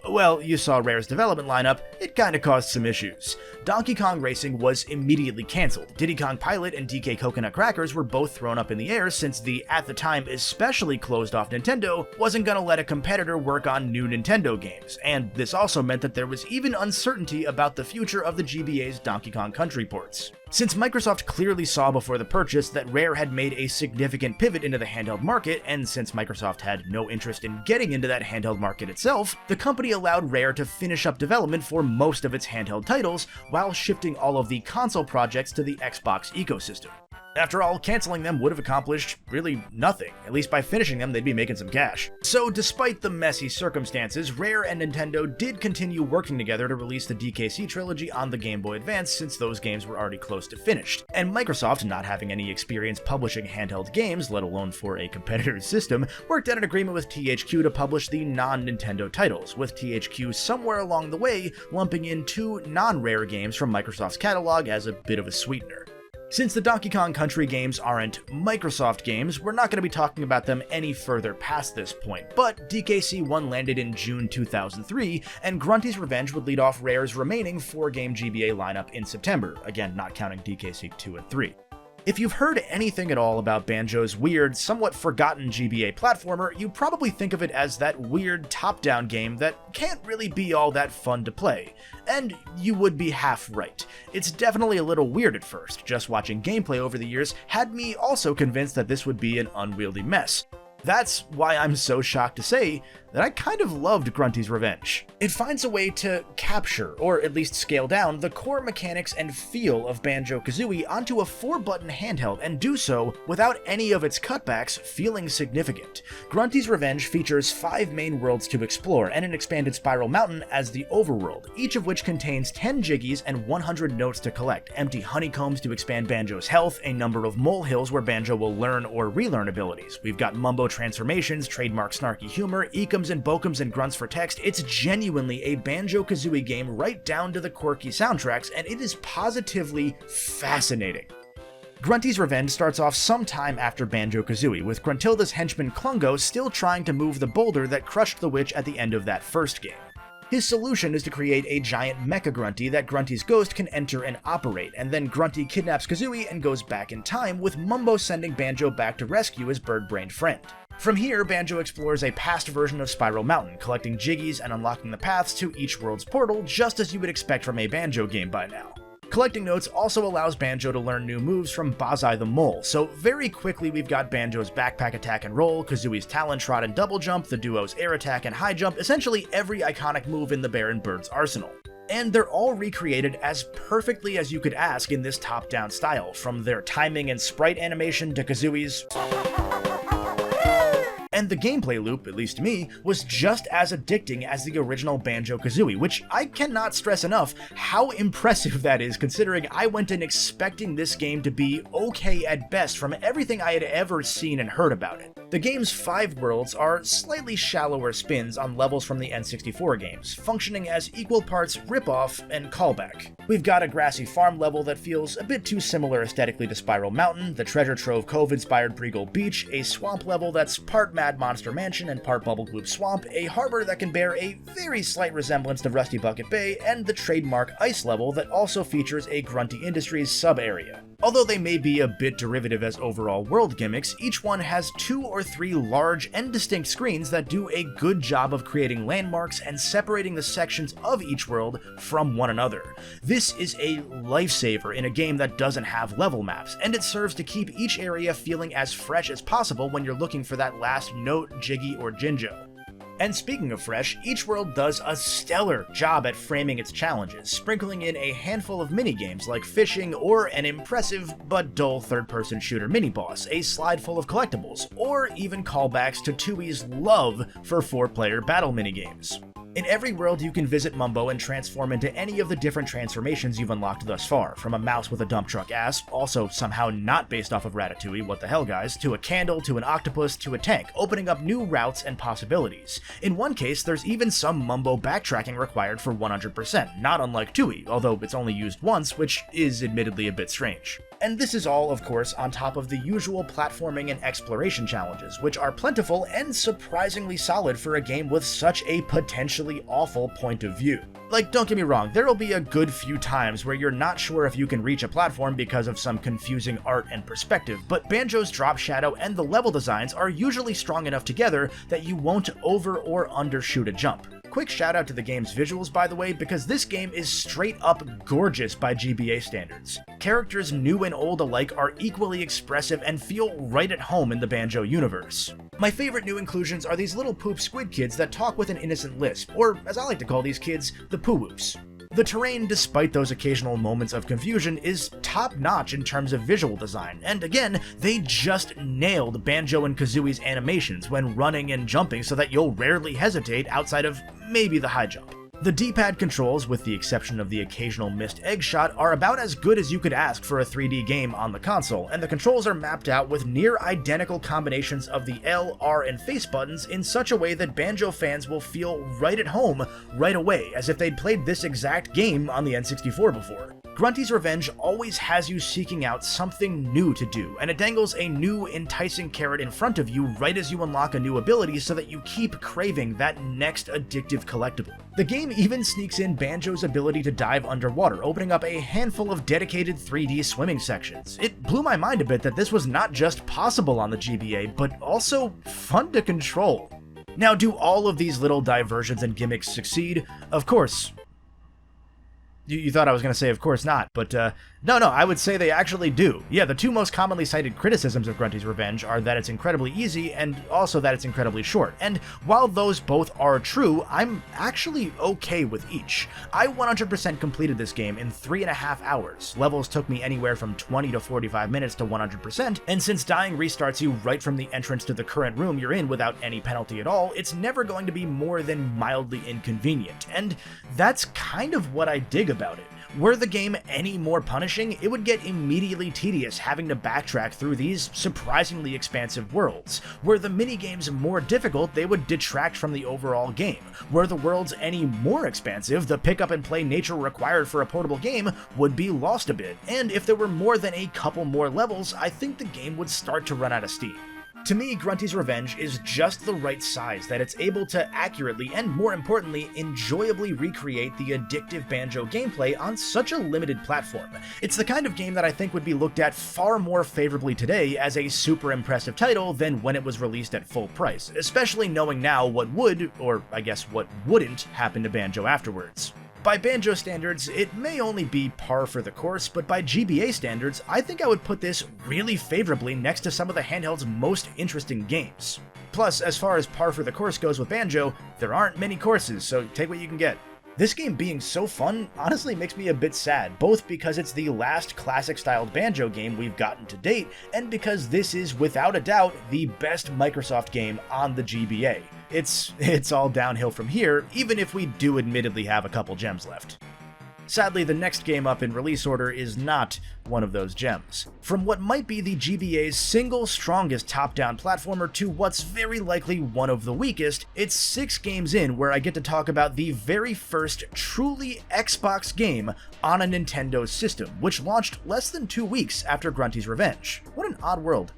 well, you saw Rare's development lineup, it kinda caused some issues. Donkey Kong Racing was immediately cancelled. Diddy Kong Pilot and DK Coconut Crackers were both thrown up in the air since the, at the time, especially closed-off Nintendo wasn't gonna let a competitor work on new Nintendo games, and this also meant that there was even uncertainty about the future of the GBA's Donkey Kong Country ports. Since Microsoft clearly saw before the purchase that Rare had made a significant pivot into the handheld market, and since Microsoft had no interest in getting into that handheld market itself, the company allowed Rare to finish up development for most of its handheld titles, while shifting all of the console projects to the Xbox ecosystem. After all, canceling them would have accomplished really nothing. At least by finishing them, they'd be making some cash. So despite the messy circumstances, Rare and Nintendo did continue working together to release the DKC trilogy on the Game Boy Advance, since those games were already close to finished. And Microsoft, not having any experience publishing handheld games, let alone for a competitor's system, worked out an agreement with THQ to publish the non-Nintendo titles, with THQ somewhere along the way lumping in two non-Rare games from Microsoft's catalog as a bit of a sweetener. Since the Donkey Kong Country games aren't Microsoft games, we're not going to be talking about them any further past this point, but DKC 1 landed in June 2003, and Grunty's Revenge would lead off Rare's remaining 4-game GBA lineup in September, again not counting DKC 2 and 3. If you've heard anything at all about Banjo's weird, somewhat forgotten GBA platformer, you probably think of it as that weird top-down game that can't really be all that fun to play. And you would be half right. It's definitely a little weird at first. Just watching gameplay over the years had me also convinced that this would be an unwieldy mess. That's why I'm so shocked to say that I kind of loved Grunty's Revenge. It finds a way to capture, or at least scale down, the core mechanics and feel of Banjo-Kazooie onto a 4-button handheld, and do so without any of its cutbacks feeling significant. Grunty's Revenge features 5 main worlds to explore, and an expanded Spiral Mountain as the overworld, each of which contains 10 jiggies and 100 notes to collect, empty honeycombs to expand Banjo's health, a number of molehills where Banjo will learn or relearn abilities. We've got Mumbo transformations, trademark snarky humor, ekums and bokums and grunts for text. It's genuinely a Banjo-Kazooie game right down to the quirky soundtracks, and it is positively fascinating. Grunty's Revenge starts off sometime after Banjo-Kazooie, with Gruntilda's henchman Klungo still trying to move the boulder that crushed the witch at the end of that first game. His solution is to create a giant mecha Grunty that Grunty's ghost can enter and operate, and then Grunty kidnaps Kazooie and goes back in time, with Mumbo sending Banjo back to rescue his bird-brained friend. From here, Banjo explores a past version of Spiral Mountain, collecting Jiggies and unlocking the paths to each world's portal, just as you would expect from a Banjo game by now. Collecting notes also allows Banjo to learn new moves from Bazai the Mole, so very quickly we've got Banjo's backpack attack and roll, Kazooie's Talon Trot and double jump, the duo's air attack and high jump, essentially every iconic move in the Bear and Bird's arsenal. And they're all recreated as perfectly as you could ask in this top-down style, from their timing and sprite animation to Kazooie's. And the gameplay loop, at least to me, was just as addicting as the original Banjo-Kazooie, which I cannot stress enough how impressive that is, considering I went in expecting this game to be okay at best from everything I had ever seen and heard about it. The game's 5 worlds are slightly shallower spins on levels from the N64 games, functioning as equal parts rip-off and callback. We've got a grassy farm level that feels a bit too similar aesthetically to Spiral Mountain, the Treasure Trove Cove-inspired Preagle Beach, a swamp level that's part Mad Monster Mansion and part Bubble Gloop Swamp, a harbor that can bear a very slight resemblance to Rusty Bucket Bay, and the trademark ice level that also features a Grunty Industries sub-area. Although they may be a bit derivative as overall world gimmicks, each one has 2 or 3 large and distinct screens that do a good job of creating landmarks and separating the sections of each world from one another. This is a lifesaver in a game that doesn't have level maps, and it serves to keep each area feeling as fresh as possible when you're looking for that last note, Jiggy, or Jinjo. And speaking of fresh, each world does a stellar job at framing its challenges, sprinkling in a handful of mini-games like fishing, or an impressive but dull third-person shooter mini-boss, a slide full of collectibles, or even callbacks to Tui's love for 4-player battle minigames. In every world, you can visit Mumbo and transform into any of the different transformations you've unlocked thus far, from a mouse with a dump truck ass, also somehow not based off of Ratatouille, what the hell guys, to a candle, to an octopus, to a tank, opening up new routes and possibilities. In one case, there's even some Mumbo backtracking required for 100%, not unlike Tui, although it's only used once, which is admittedly a bit strange. And this is all, of course, on top of the usual platforming and exploration challenges, which are plentiful and surprisingly solid for a game with such a potentially awful point of view. Like, don't get me wrong, there'll be a good few times where you're not sure if you can reach a platform because of some confusing art and perspective, but Banjo's drop shadow and the level designs are usually strong enough together that you won't over or undershoot a jump. Quick shout out to the game's visuals, by the way, because this game is straight up gorgeous by GBA standards. Characters new and old alike are equally expressive and feel right at home in the Banjo universe. My favorite new inclusions are these little poop squid kids that talk with an innocent lisp, or as I like to call these kids, the poo-woops. The terrain, despite those occasional moments of confusion, is top-notch in terms of visual design, and again, they just nailed Banjo and Kazooie's animations when running and jumping so that you'll rarely hesitate outside of maybe the high jump. The D-pad controls, with the exception of the occasional missed egg shot, are about as good as you could ask for a 3D game on the console, and the controls are mapped out with near-identical combinations of the L, R, and face buttons in such a way that Banjo fans will feel right at home right away, as if they'd played this exact game on the N64 before. Grunty's Revenge always has you seeking out something new to do, and it dangles a new, enticing carrot in front of you right as you unlock a new ability so that you keep craving that next addictive collectible. The game even sneaks in Banjo's ability to dive underwater, opening up a handful of dedicated 3D swimming sections. It blew my mind a bit that this was not just possible on the GBA, but also fun to control. Now, do all of these little diversions and gimmicks succeed? Of course. You thought I was going to say of course not, but no, I would say they actually do. Yeah, the two most commonly cited criticisms of Grunty's Revenge are that it's incredibly easy and also that it's incredibly short. And while those both are true, I'm actually okay with each. I 100% completed this game in 3.5 hours. Levels took me anywhere from 20 to 45 minutes to 100%, and since dying restarts you right from the entrance to the current room you're in without any penalty at all, it's never going to be more than mildly inconvenient. And that's kind of what I dig about it. Were the game any more punishing, it would get immediately tedious having to backtrack through these surprisingly expansive worlds. Were the minigames more difficult, they would detract from the overall game. Were the worlds any more expansive, the pick-up-and-play nature required for a portable game would be lost a bit. And if there were more than a couple more levels, I think the game would start to run out of steam. To me, Grunty's Revenge is just the right size that it's able to accurately and, more importantly, enjoyably recreate the addictive Banjo gameplay on such a limited platform. It's the kind of game that I think would be looked at far more favorably today as a super impressive title than when it was released at full price, especially knowing now what would, or I guess what wouldn't, happen to Banjo afterwards. By Banjo standards, it may only be par for the course, but by GBA standards, I think I would put this really favorably next to some of the handheld's most interesting games. Plus, as far as par for the course goes with Banjo, there aren't many courses, so take what you can get. This game being so fun honestly makes me a bit sad, both because it's the last classic-styled Banjo game we've gotten to date, and because this is, without a doubt, the best Microsoft game on the GBA. It's all downhill from here, even if we do admittedly have a couple gems left. Sadly, the next game up in release order is not one of those gems. From what might be the GBA's single strongest top-down platformer to what's very likely one of the weakest, it's 6 games in where I get to talk about the very first truly Xbox game on a Nintendo system, which launched less than 2 weeks after Grunty's Revenge. What an odd world.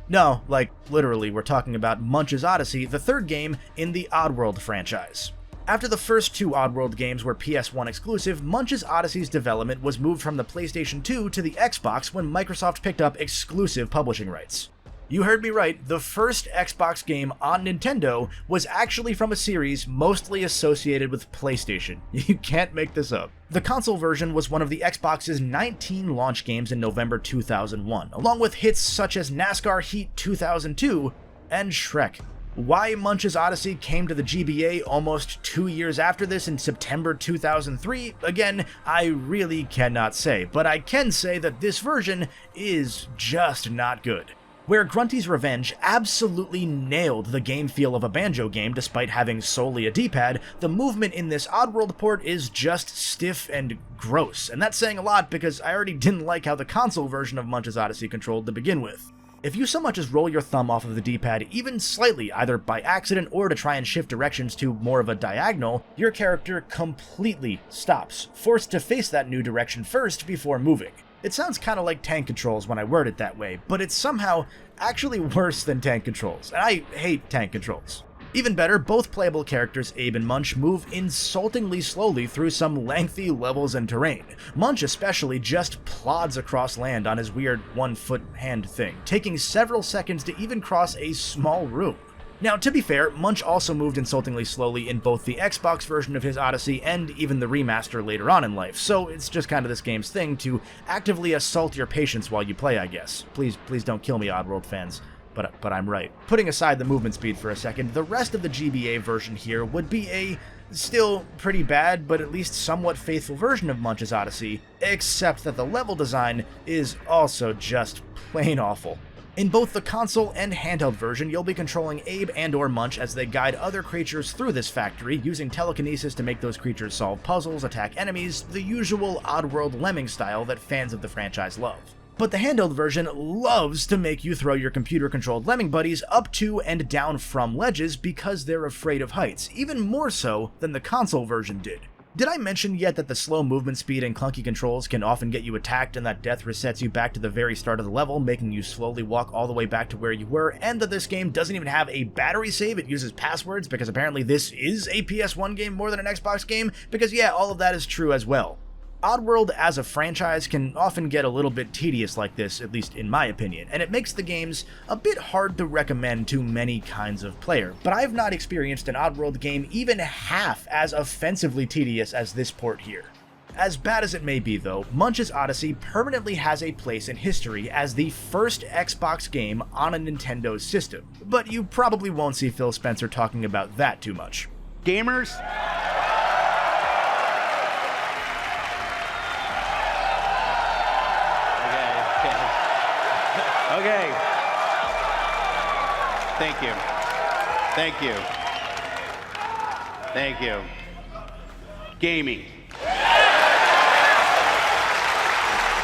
No, like, literally, we're talking about Munch's Oddysee, the third game in the Oddworld franchise. After the first 2 Oddworld games were PS1 exclusive, Munch's Oddysee's development was moved from the PlayStation 2 to the Xbox when Microsoft picked up exclusive publishing rights. You heard me right, the first Xbox game on Nintendo was actually from a series mostly associated with PlayStation. You can't make this up. The console version was one of the Xbox's 19 launch games in November 2001, along with hits such as NASCAR Heat 2002 and Shrek. Why Munch's Oddysee came to the GBA almost 2 years after this in September 2003, again, I really cannot say, but I can say that this version is just not good. Where Grunty's Revenge absolutely nailed the game feel of a Banjo game despite having solely a D-pad, the movement in this Oddworld port is just stiff and gross, and that's saying a lot because I already didn't like how the console version of Munch's Oddysee controlled to begin with. If you so much as roll your thumb off of the D-pad even slightly, either by accident or to try and shift directions to more of a diagonal, your character completely stops, forced to face that new direction first before moving. It sounds kind of like tank controls when I word it that way, but it's somehow actually worse than tank controls, and I hate tank controls. Even better, both playable characters, Abe and Munch, move insultingly slowly through some lengthy levels and terrain. Munch especially just plods across land on his weird one-foot hand thing, taking several seconds to even cross a small room. Now, to be fair, Munch also moved insultingly slowly in both the Xbox version of his Oddysee and even the remaster later on in life, so it's just kind of this game's thing to actively assault your patience while you play, I guess. Please don't kill me, Oddworld fans. But I'm right. Putting aside the movement speed for a second, the rest of the GBA version here would be a still pretty bad, but at least somewhat faithful version of Munch's Oddysee, except that the level design is also just plain awful. In both the console and handheld version, you'll be controlling Abe and/or Munch as they guide other creatures through this factory, using telekinesis to make those creatures solve puzzles, attack enemies, the usual Oddworld lemming style that fans of the franchise love. But the handheld version loves to make you throw your computer-controlled lemming buddies up to and down from ledges because they're afraid of heights, even more so than the console version did. Did I mention yet that the slow movement speed and clunky controls can often get you attacked and that death resets you back to the very start of the level, making you slowly walk all the way back to where you were, and that this game doesn't even have a battery save, it uses passwords because apparently this is a PS1 game more than an Xbox game? Because yeah, all of that is true as well. Oddworld as a franchise can often get a little bit tedious like this, at least in my opinion, and it makes the games a bit hard to recommend to many kinds of player, but I've not experienced an Oddworld game even half as offensively tedious as this port here. As bad as it may be though, Munch's Oddysee permanently has a place in history as the first Xbox game on a Nintendo system, but you probably won't see Phil Spencer talking about that too much. Gamers, okay. Thank you. Thank you. Thank you. Gaming.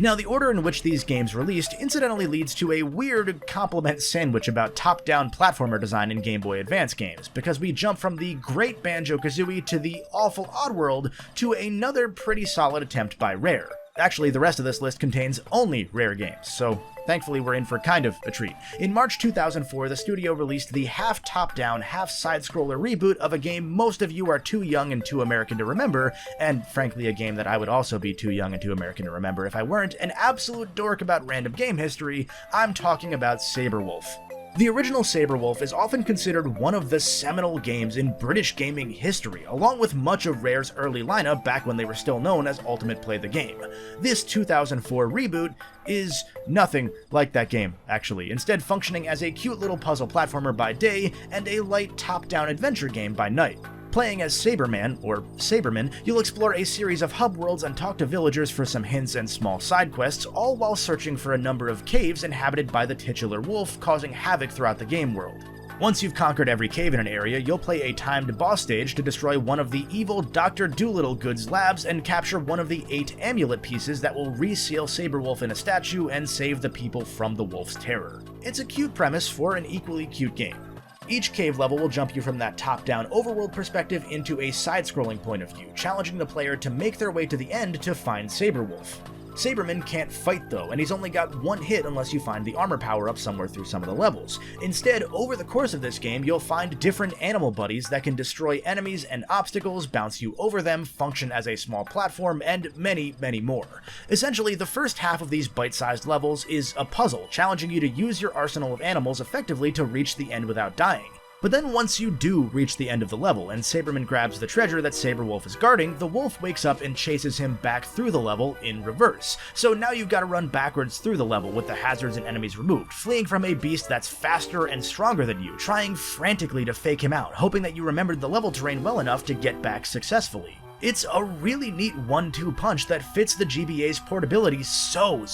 Now, the order in which these games released incidentally leads to a weird compliment sandwich about top-down platformer design in Game Boy Advance games, because we jump from the great Banjo-Kazooie to the awful Oddworld to another pretty solid attempt by Rare. Actually, the rest of this list contains only Rare games, so Thankfully, we're in for kind of a treat. In March 2004, the studio released the half top-down, half side-scroller reboot of a game most of you are too young and too American to remember, and frankly a game that I would also be too young and too American to remember if I weren't an absolute dork about random game history. I'm talking about Sabrewulf. The original Sabrewulf is often considered one of the seminal games in British gaming history, along with much of Rare's early lineup back when they were still known as Ultimate Play the Game. This 2004 reboot is nothing like that game, actually, instead functioning as a cute little puzzle platformer by day and a light top-down adventure game by night. Playing as Saberman, or Saberman, you'll explore a series of hub worlds and talk to villagers for some hints and small side quests, all while searching for a number of caves inhabited by the titular wolf, causing havoc throughout the game world. Once you've conquered every cave in an area, you'll play a timed boss stage to destroy one of the evil Dr. Dolittle Goods labs and capture one of the 8 amulet pieces that will reseal Sabrewulf in a statue and save the people from the wolf's terror. It's a cute premise for an equally cute game. Each cave level will jump you from that top-down overworld perspective into a side-scrolling point of view, challenging the player to make their way to the end to find Sabrewulf. Saberman can't fight though, and he's only got one hit unless you find the armor power-up somewhere through some of the levels. Instead, over the course of this game, you'll find different animal buddies that can destroy enemies and obstacles, bounce you over them, function as a small platform, and many, many more. Essentially, the first half of these bite-sized levels is a puzzle, challenging you to use your arsenal of animals effectively to reach the end without dying. But then once you do reach the end of the level and Saberman grabs the treasure that Sabrewulf is guarding, the wolf wakes up and chases him back through the level in reverse. So now you've got to run backwards through the level with the hazards and enemies removed, fleeing from a beast that's faster and stronger than you, trying frantically to fake him out, hoping that you remembered the level terrain well enough to get back successfully. It's a really neat 1-2 punch that fits the GBA's portability so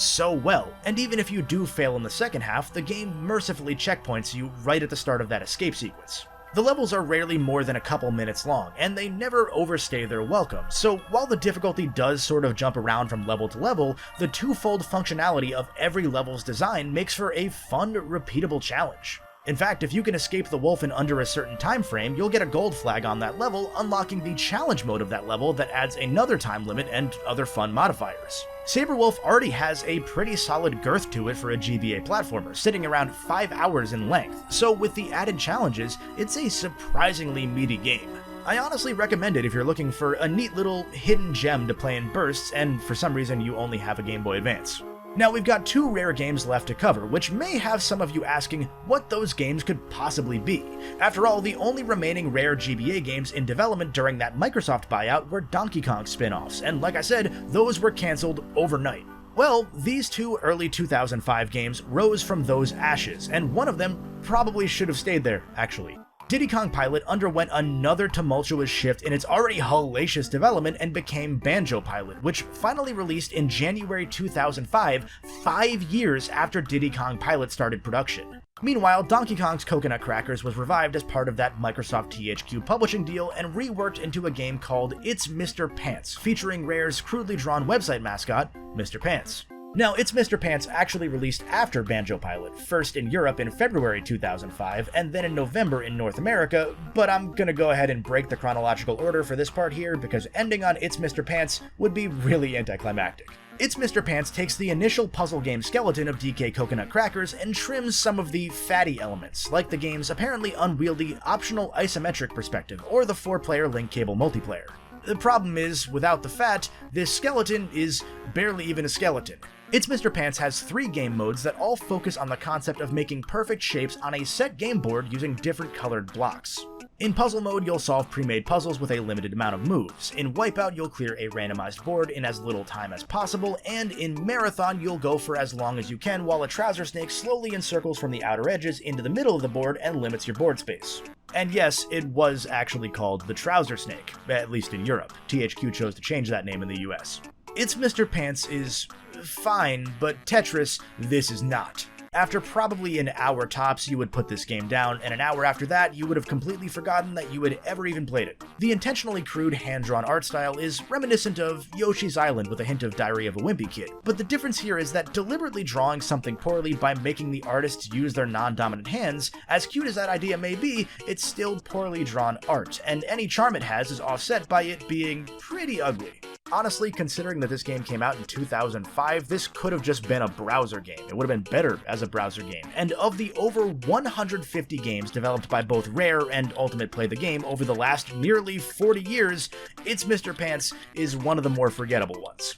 well, and even if you do fail in the second half, the game mercifully checkpoints you right at the start of that escape sequence. The levels are rarely more than a couple minutes long, and they never overstay their welcome, so while the difficulty does sort of jump around from level to level, the twofold functionality of every level's design makes for a fun, repeatable challenge. In fact, if you can escape the wolf in under a certain time frame, you'll get a gold flag on that level, unlocking the challenge mode of that level that adds another time limit and other fun modifiers. Sabrewulf already has a pretty solid girth to it for a GBA platformer, sitting around 5 hours in length, so with the added challenges, it's a surprisingly meaty game. I honestly recommend it if you're looking for a neat little hidden gem to play in bursts and for some reason you only have a Game Boy Advance. Now we've got 2 Rare games left to cover, which may have some of you asking what those games could possibly be. After all, the only remaining Rare GBA games in development during that Microsoft buyout were Donkey Kong spin-offs, and like I said, those were cancelled overnight. Well, these 2 early 2005 games rose from those ashes, and one of them probably should have stayed there, actually. Diddy Kong Pilot underwent another tumultuous shift in its already hellacious development and became Banjo-Pilot, which finally released in January 2005, 5 years after Diddy Kong Pilot started production. Meanwhile, Donkey Kong's Coconut Crackers was revived as part of that Microsoft THQ publishing deal and reworked into a game called It's Mr. Pants, featuring Rare's crudely drawn website mascot, Mr. Pants. Now, It's Mr. Pants actually released after Banjo-Pilot, first in Europe in February 2005, and then in November in North America, but I'm gonna go ahead and break the chronological order for this part here because ending on It's Mr. Pants would be really anticlimactic. It's Mr. Pants takes the initial puzzle game skeleton of DK Coconut Crackers and trims some of the fatty elements, like the game's apparently unwieldy optional isometric perspective or the 4-player link cable multiplayer. The problem is, without the fat, this skeleton is barely even a skeleton. It's Mr. Pants has 3 game modes that all focus on the concept of making perfect shapes on a set game board using different colored blocks. In puzzle mode, you'll solve pre-made puzzles with a limited amount of moves. In Wipeout, you'll clear a randomized board in as little time as possible, and in Marathon, you'll go for as long as you can while a trouser snake slowly encircles from the outer edges into the middle of the board and limits your board space. And yes, it was actually called the Trouser Snake, at least in Europe. THQ chose to change that name in the US. It's Mr. Pants is fine, but Tetris, this is not. After probably an hour tops, you would put this game down, and an hour after that, you would have completely forgotten that you had ever even played it. The intentionally crude hand-drawn art style is reminiscent of Yoshi's Island with a hint of Diary of a Wimpy Kid, but the difference here is that deliberately drawing something poorly by making the artists use their non-dominant hands, as cute as that idea may be, it's still poorly drawn art, and any charm it has is offset by it being pretty ugly. Honestly, considering that this game came out in 2005, this could have just been a browser game. It would have been better as a browser game. And of the over 150 games developed by both Rare and Ultimate Play the Game over the last nearly 40 years, its Mr. Pants is one of the more forgettable ones.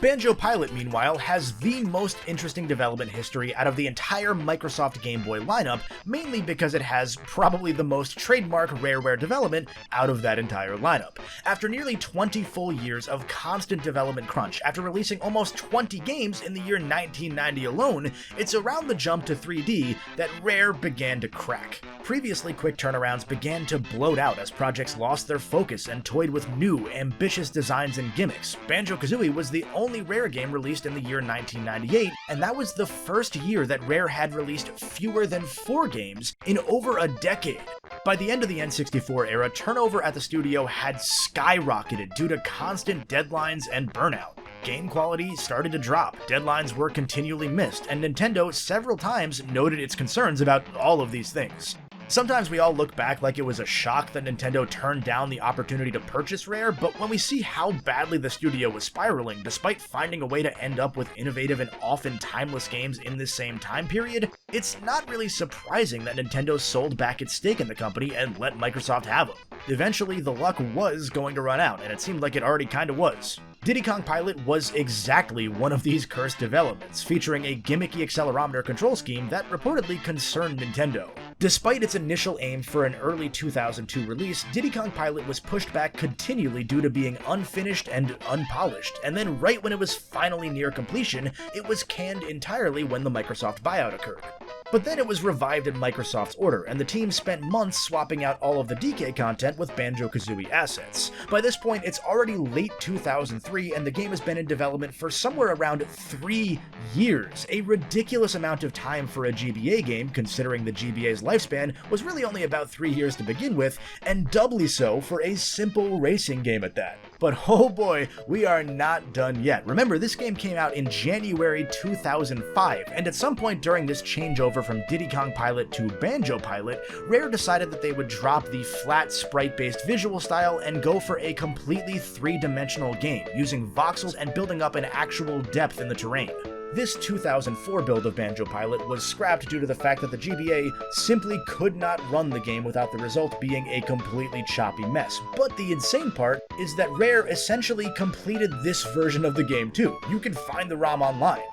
Banjo-Pilot, meanwhile, has the most interesting development history out of the entire Microsoft Game Boy lineup, mainly because it has probably the most trademark Rareware development out of that entire lineup. After nearly 20 full years of constant development crunch, after releasing almost 20 games in the year 1990 alone, it's around the jump to 3D that Rare began to crack. Previously quick turnarounds began to bloat out as projects lost their focus and toyed with new, ambitious designs and gimmicks. Banjo-Kazooie was the only Rare game released in the year 1998, and that was the first year that Rare had released fewer than 4 games in over a decade. By the end of the N64 era, turnover at the studio had skyrocketed due to constant deadlines and burnout. Game quality started to drop, deadlines were continually missed, and Nintendo several times noted its concerns about all of these things. Sometimes we all look back like it was a shock that Nintendo turned down the opportunity to purchase Rare, but when we see how badly the studio was spiraling, despite finding a way to end up with innovative and often timeless games in this same time period, it's not really surprising that Nintendo sold back its stake in the company and let Microsoft have them. Eventually, the luck was going to run out, and it seemed like it already kinda was. Diddy Kong Pilot was exactly one of these cursed developments, featuring a gimmicky accelerometer control scheme that reportedly concerned Nintendo. Despite its initial aim for an early 2002 release, Diddy Kong Pilot was pushed back continually due to being unfinished and unpolished, and then right when it was finally near completion, it was canned entirely when the Microsoft buyout occurred. But then it was revived in Microsoft's order, and the team spent months swapping out all of the DK content with Banjo-Kazooie assets. By this point, it's already late 2003, and the game has been in development for somewhere around 3 years, a ridiculous amount of time for a GBA game, considering the GBA's lifespan was really only about 3 years to begin with, and doubly so for a simple racing game at that. But oh boy, we are not done yet. Remember, this game came out in January 2005, and at some point during this changeover from Diddy Kong Pilot to Banjo-Pilot, Rare decided that they would drop the flat sprite-based visual style and go for a completely 3-dimensional game, using voxels and building up an actual depth in the terrain. This 2004 build of Banjo-Pilot was scrapped due to the fact that the GBA simply could not run the game without the result being a completely choppy mess. But the insane part is that Rare essentially completed this version of the game too. You can find the ROM online.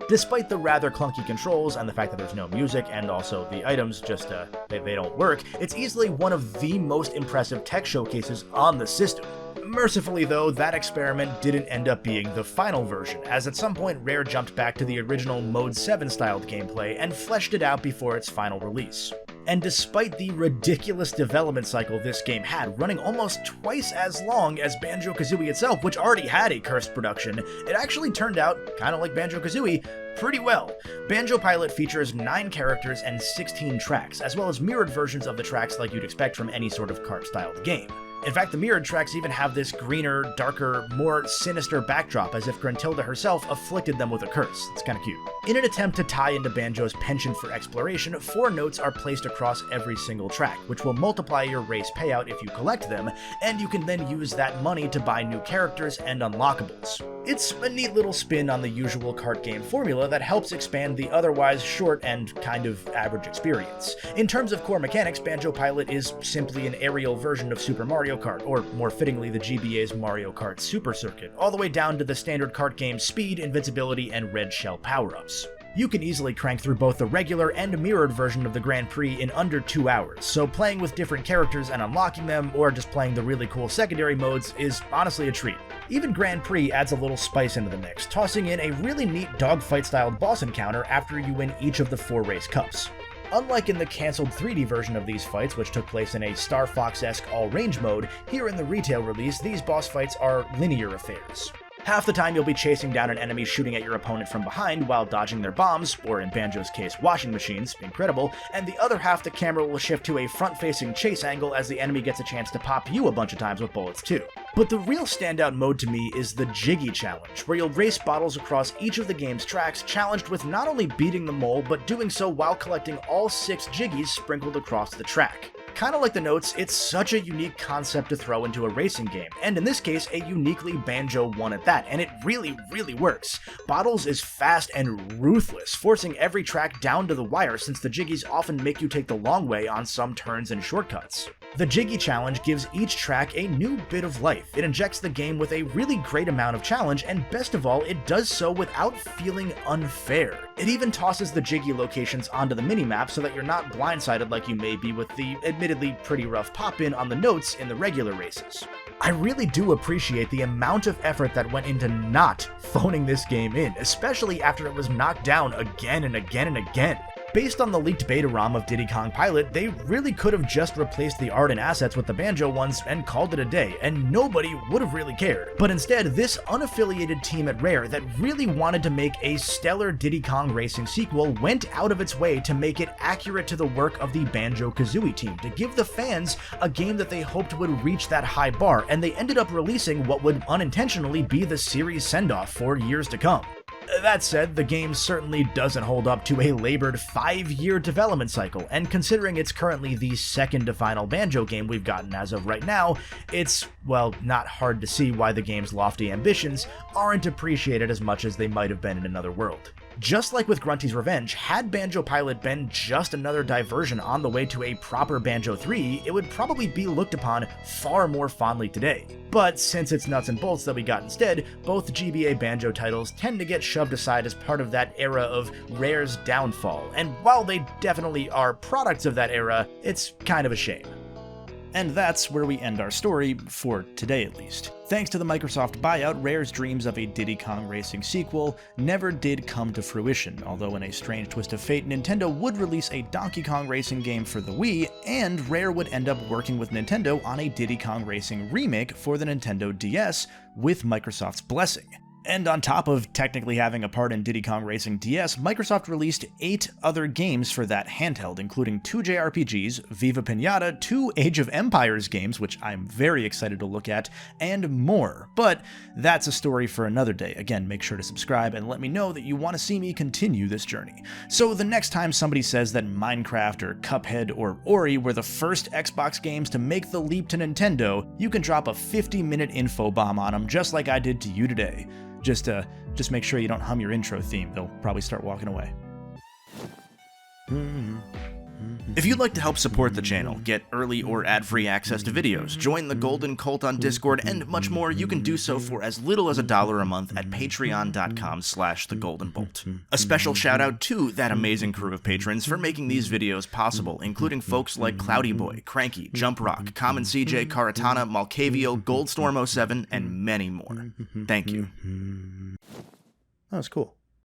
Despite the rather clunky controls and the fact that there's no music and also the items just, they don't work, it's easily one of the most impressive tech showcases on the system. Mercifully though, that experiment didn't end up being the final version, as at some point Rare jumped back to the original Mode 7 styled gameplay and fleshed it out before its final release. And despite the ridiculous development cycle this game had, running almost twice as long as Banjo-Kazooie itself, which already had a cursed production, it actually turned out, kinda like Banjo-Kazooie, pretty well. Banjo-Pilot features 9 characters and 16 tracks, as well as mirrored versions of the tracks like you'd expect from any sort of kart-styled game. In fact, the mirrored tracks even have this greener, darker, more sinister backdrop, as if Gruntilda herself afflicted them with a curse. It's kinda cute. In an attempt to tie into Banjo's penchant for exploration, 4 notes are placed across every single track, which will multiply your race payout if you collect them, and you can then use that money to buy new characters and unlockables. It's a neat little spin on the usual kart game formula that helps expand the otherwise short and kind of average experience. In terms of core mechanics, Banjo-Pilot is simply an aerial version of Super Mario Kart, or more fittingly the GBA's Mario Kart Super Circuit, all the way down to the standard kart game's speed, invincibility, and red shell power-ups. You can easily crank through both the regular and mirrored version of the Grand Prix in under 2 hours, so playing with different characters and unlocking them, or just playing the really cool secondary modes, is honestly a treat. Even Grand Prix adds a little spice into the mix, tossing in a really neat dogfight-styled boss encounter after you win each of the 4 race cups. Unlike in the cancelled 3D version of these fights, which took place in a Star Fox-esque all-range mode, here in the retail release, these boss fights are linear affairs. Half the time you'll be chasing down an enemy shooting at your opponent from behind while dodging their bombs, or in Banjo's case, washing machines, incredible, and the other half the camera will shift to a front-facing chase angle as the enemy gets a chance to pop you a bunch of times with bullets too. But the real standout mode to me is the Jiggy Challenge, where you'll race bottles across each of the game's tracks, challenged with not only beating the mole, but doing so while collecting all 6 Jiggies sprinkled across the track. kinda like the notes, it's such a unique concept to throw into a racing game, and in this case, a uniquely Banjo one at that, and it really, really works. Bottles is fast and ruthless, forcing every track down to the wire since the jiggies often make you take the long way on some turns and shortcuts. The Jiggy Challenge gives each track a new bit of life. It injects the game with a really great amount of challenge, and best of all, it does so without feeling unfair. It even tosses the Jiggy locations onto the minimap so that you're not blindsided like you may be with the admittedly pretty rough pop-in on the notes in the regular races. I really do appreciate the amount of effort that went into not phoning this game in, especially after it was knocked down again and again and again. Based on the leaked beta ROM of Diddy Kong Pilot, they really could have just replaced the art and assets with the Banjo ones and called it a day, and nobody would have really cared. But instead, this unaffiliated team at Rare that really wanted to make a stellar Diddy Kong Racing sequel went out of its way to make it accurate to the work of the Banjo-Kazooie team, to give the fans a game that they hoped would reach that high bar, and they ended up releasing what would unintentionally be the series send-off for years to come. That said, the game certainly doesn't hold up to a labored 5-year development cycle, and considering it's currently the second to final Banjo game we've gotten as of right now, it's, well, not hard to see why the game's lofty ambitions aren't appreciated as much as they might have been in another world. Just like with Grunty's Revenge, had Banjo-Pilot been just another diversion on the way to a proper Banjo 3, it would probably be looked upon far more fondly today. But since it's nuts and bolts that we got instead, both GBA Banjo titles tend to get shoved aside as part of that era of Rare's downfall, and while they definitely are products of that era, it's kind of a shame. And that's where we end our story, for today at least. Thanks to the Microsoft buyout, Rare's dreams of a Diddy Kong Racing sequel never did come to fruition, although in a strange twist of fate, Nintendo would release a Donkey Kong Racing game for the Wii, and Rare would end up working with Nintendo on a Diddy Kong Racing remake for the Nintendo DS with Microsoft's blessing. And on top of technically having a part in Diddy Kong Racing DS, Microsoft released 8 other games for that handheld, including 2 JRPGs, Viva Pinata, 2 Age of Empires games, which I'm very excited to look at, and more. But that's a story for another day. Again, make sure to subscribe and let me know that you want to see me continue this journey. So the next time somebody says that Minecraft or Cuphead or Ori were the first Xbox games to make the leap to Nintendo, you can drop a 50-minute info bomb on them just like I did to you today. Just make sure you don't hum your intro theme. They'll probably start walking away. If you'd like to help support the channel, get early or ad-free access to videos, join the Golden Cult on Discord, and much more, you can do so for as little as $1 a month at patreon.com/thegoldenbolt. A special shout out to that amazing crew of patrons for making these videos possible, including folks like Cloudy Boy, Cranky, Jump Rock, Common CJ, Karatana, Malkavio, Goldstorm07, and many more. Thank you. That was cool.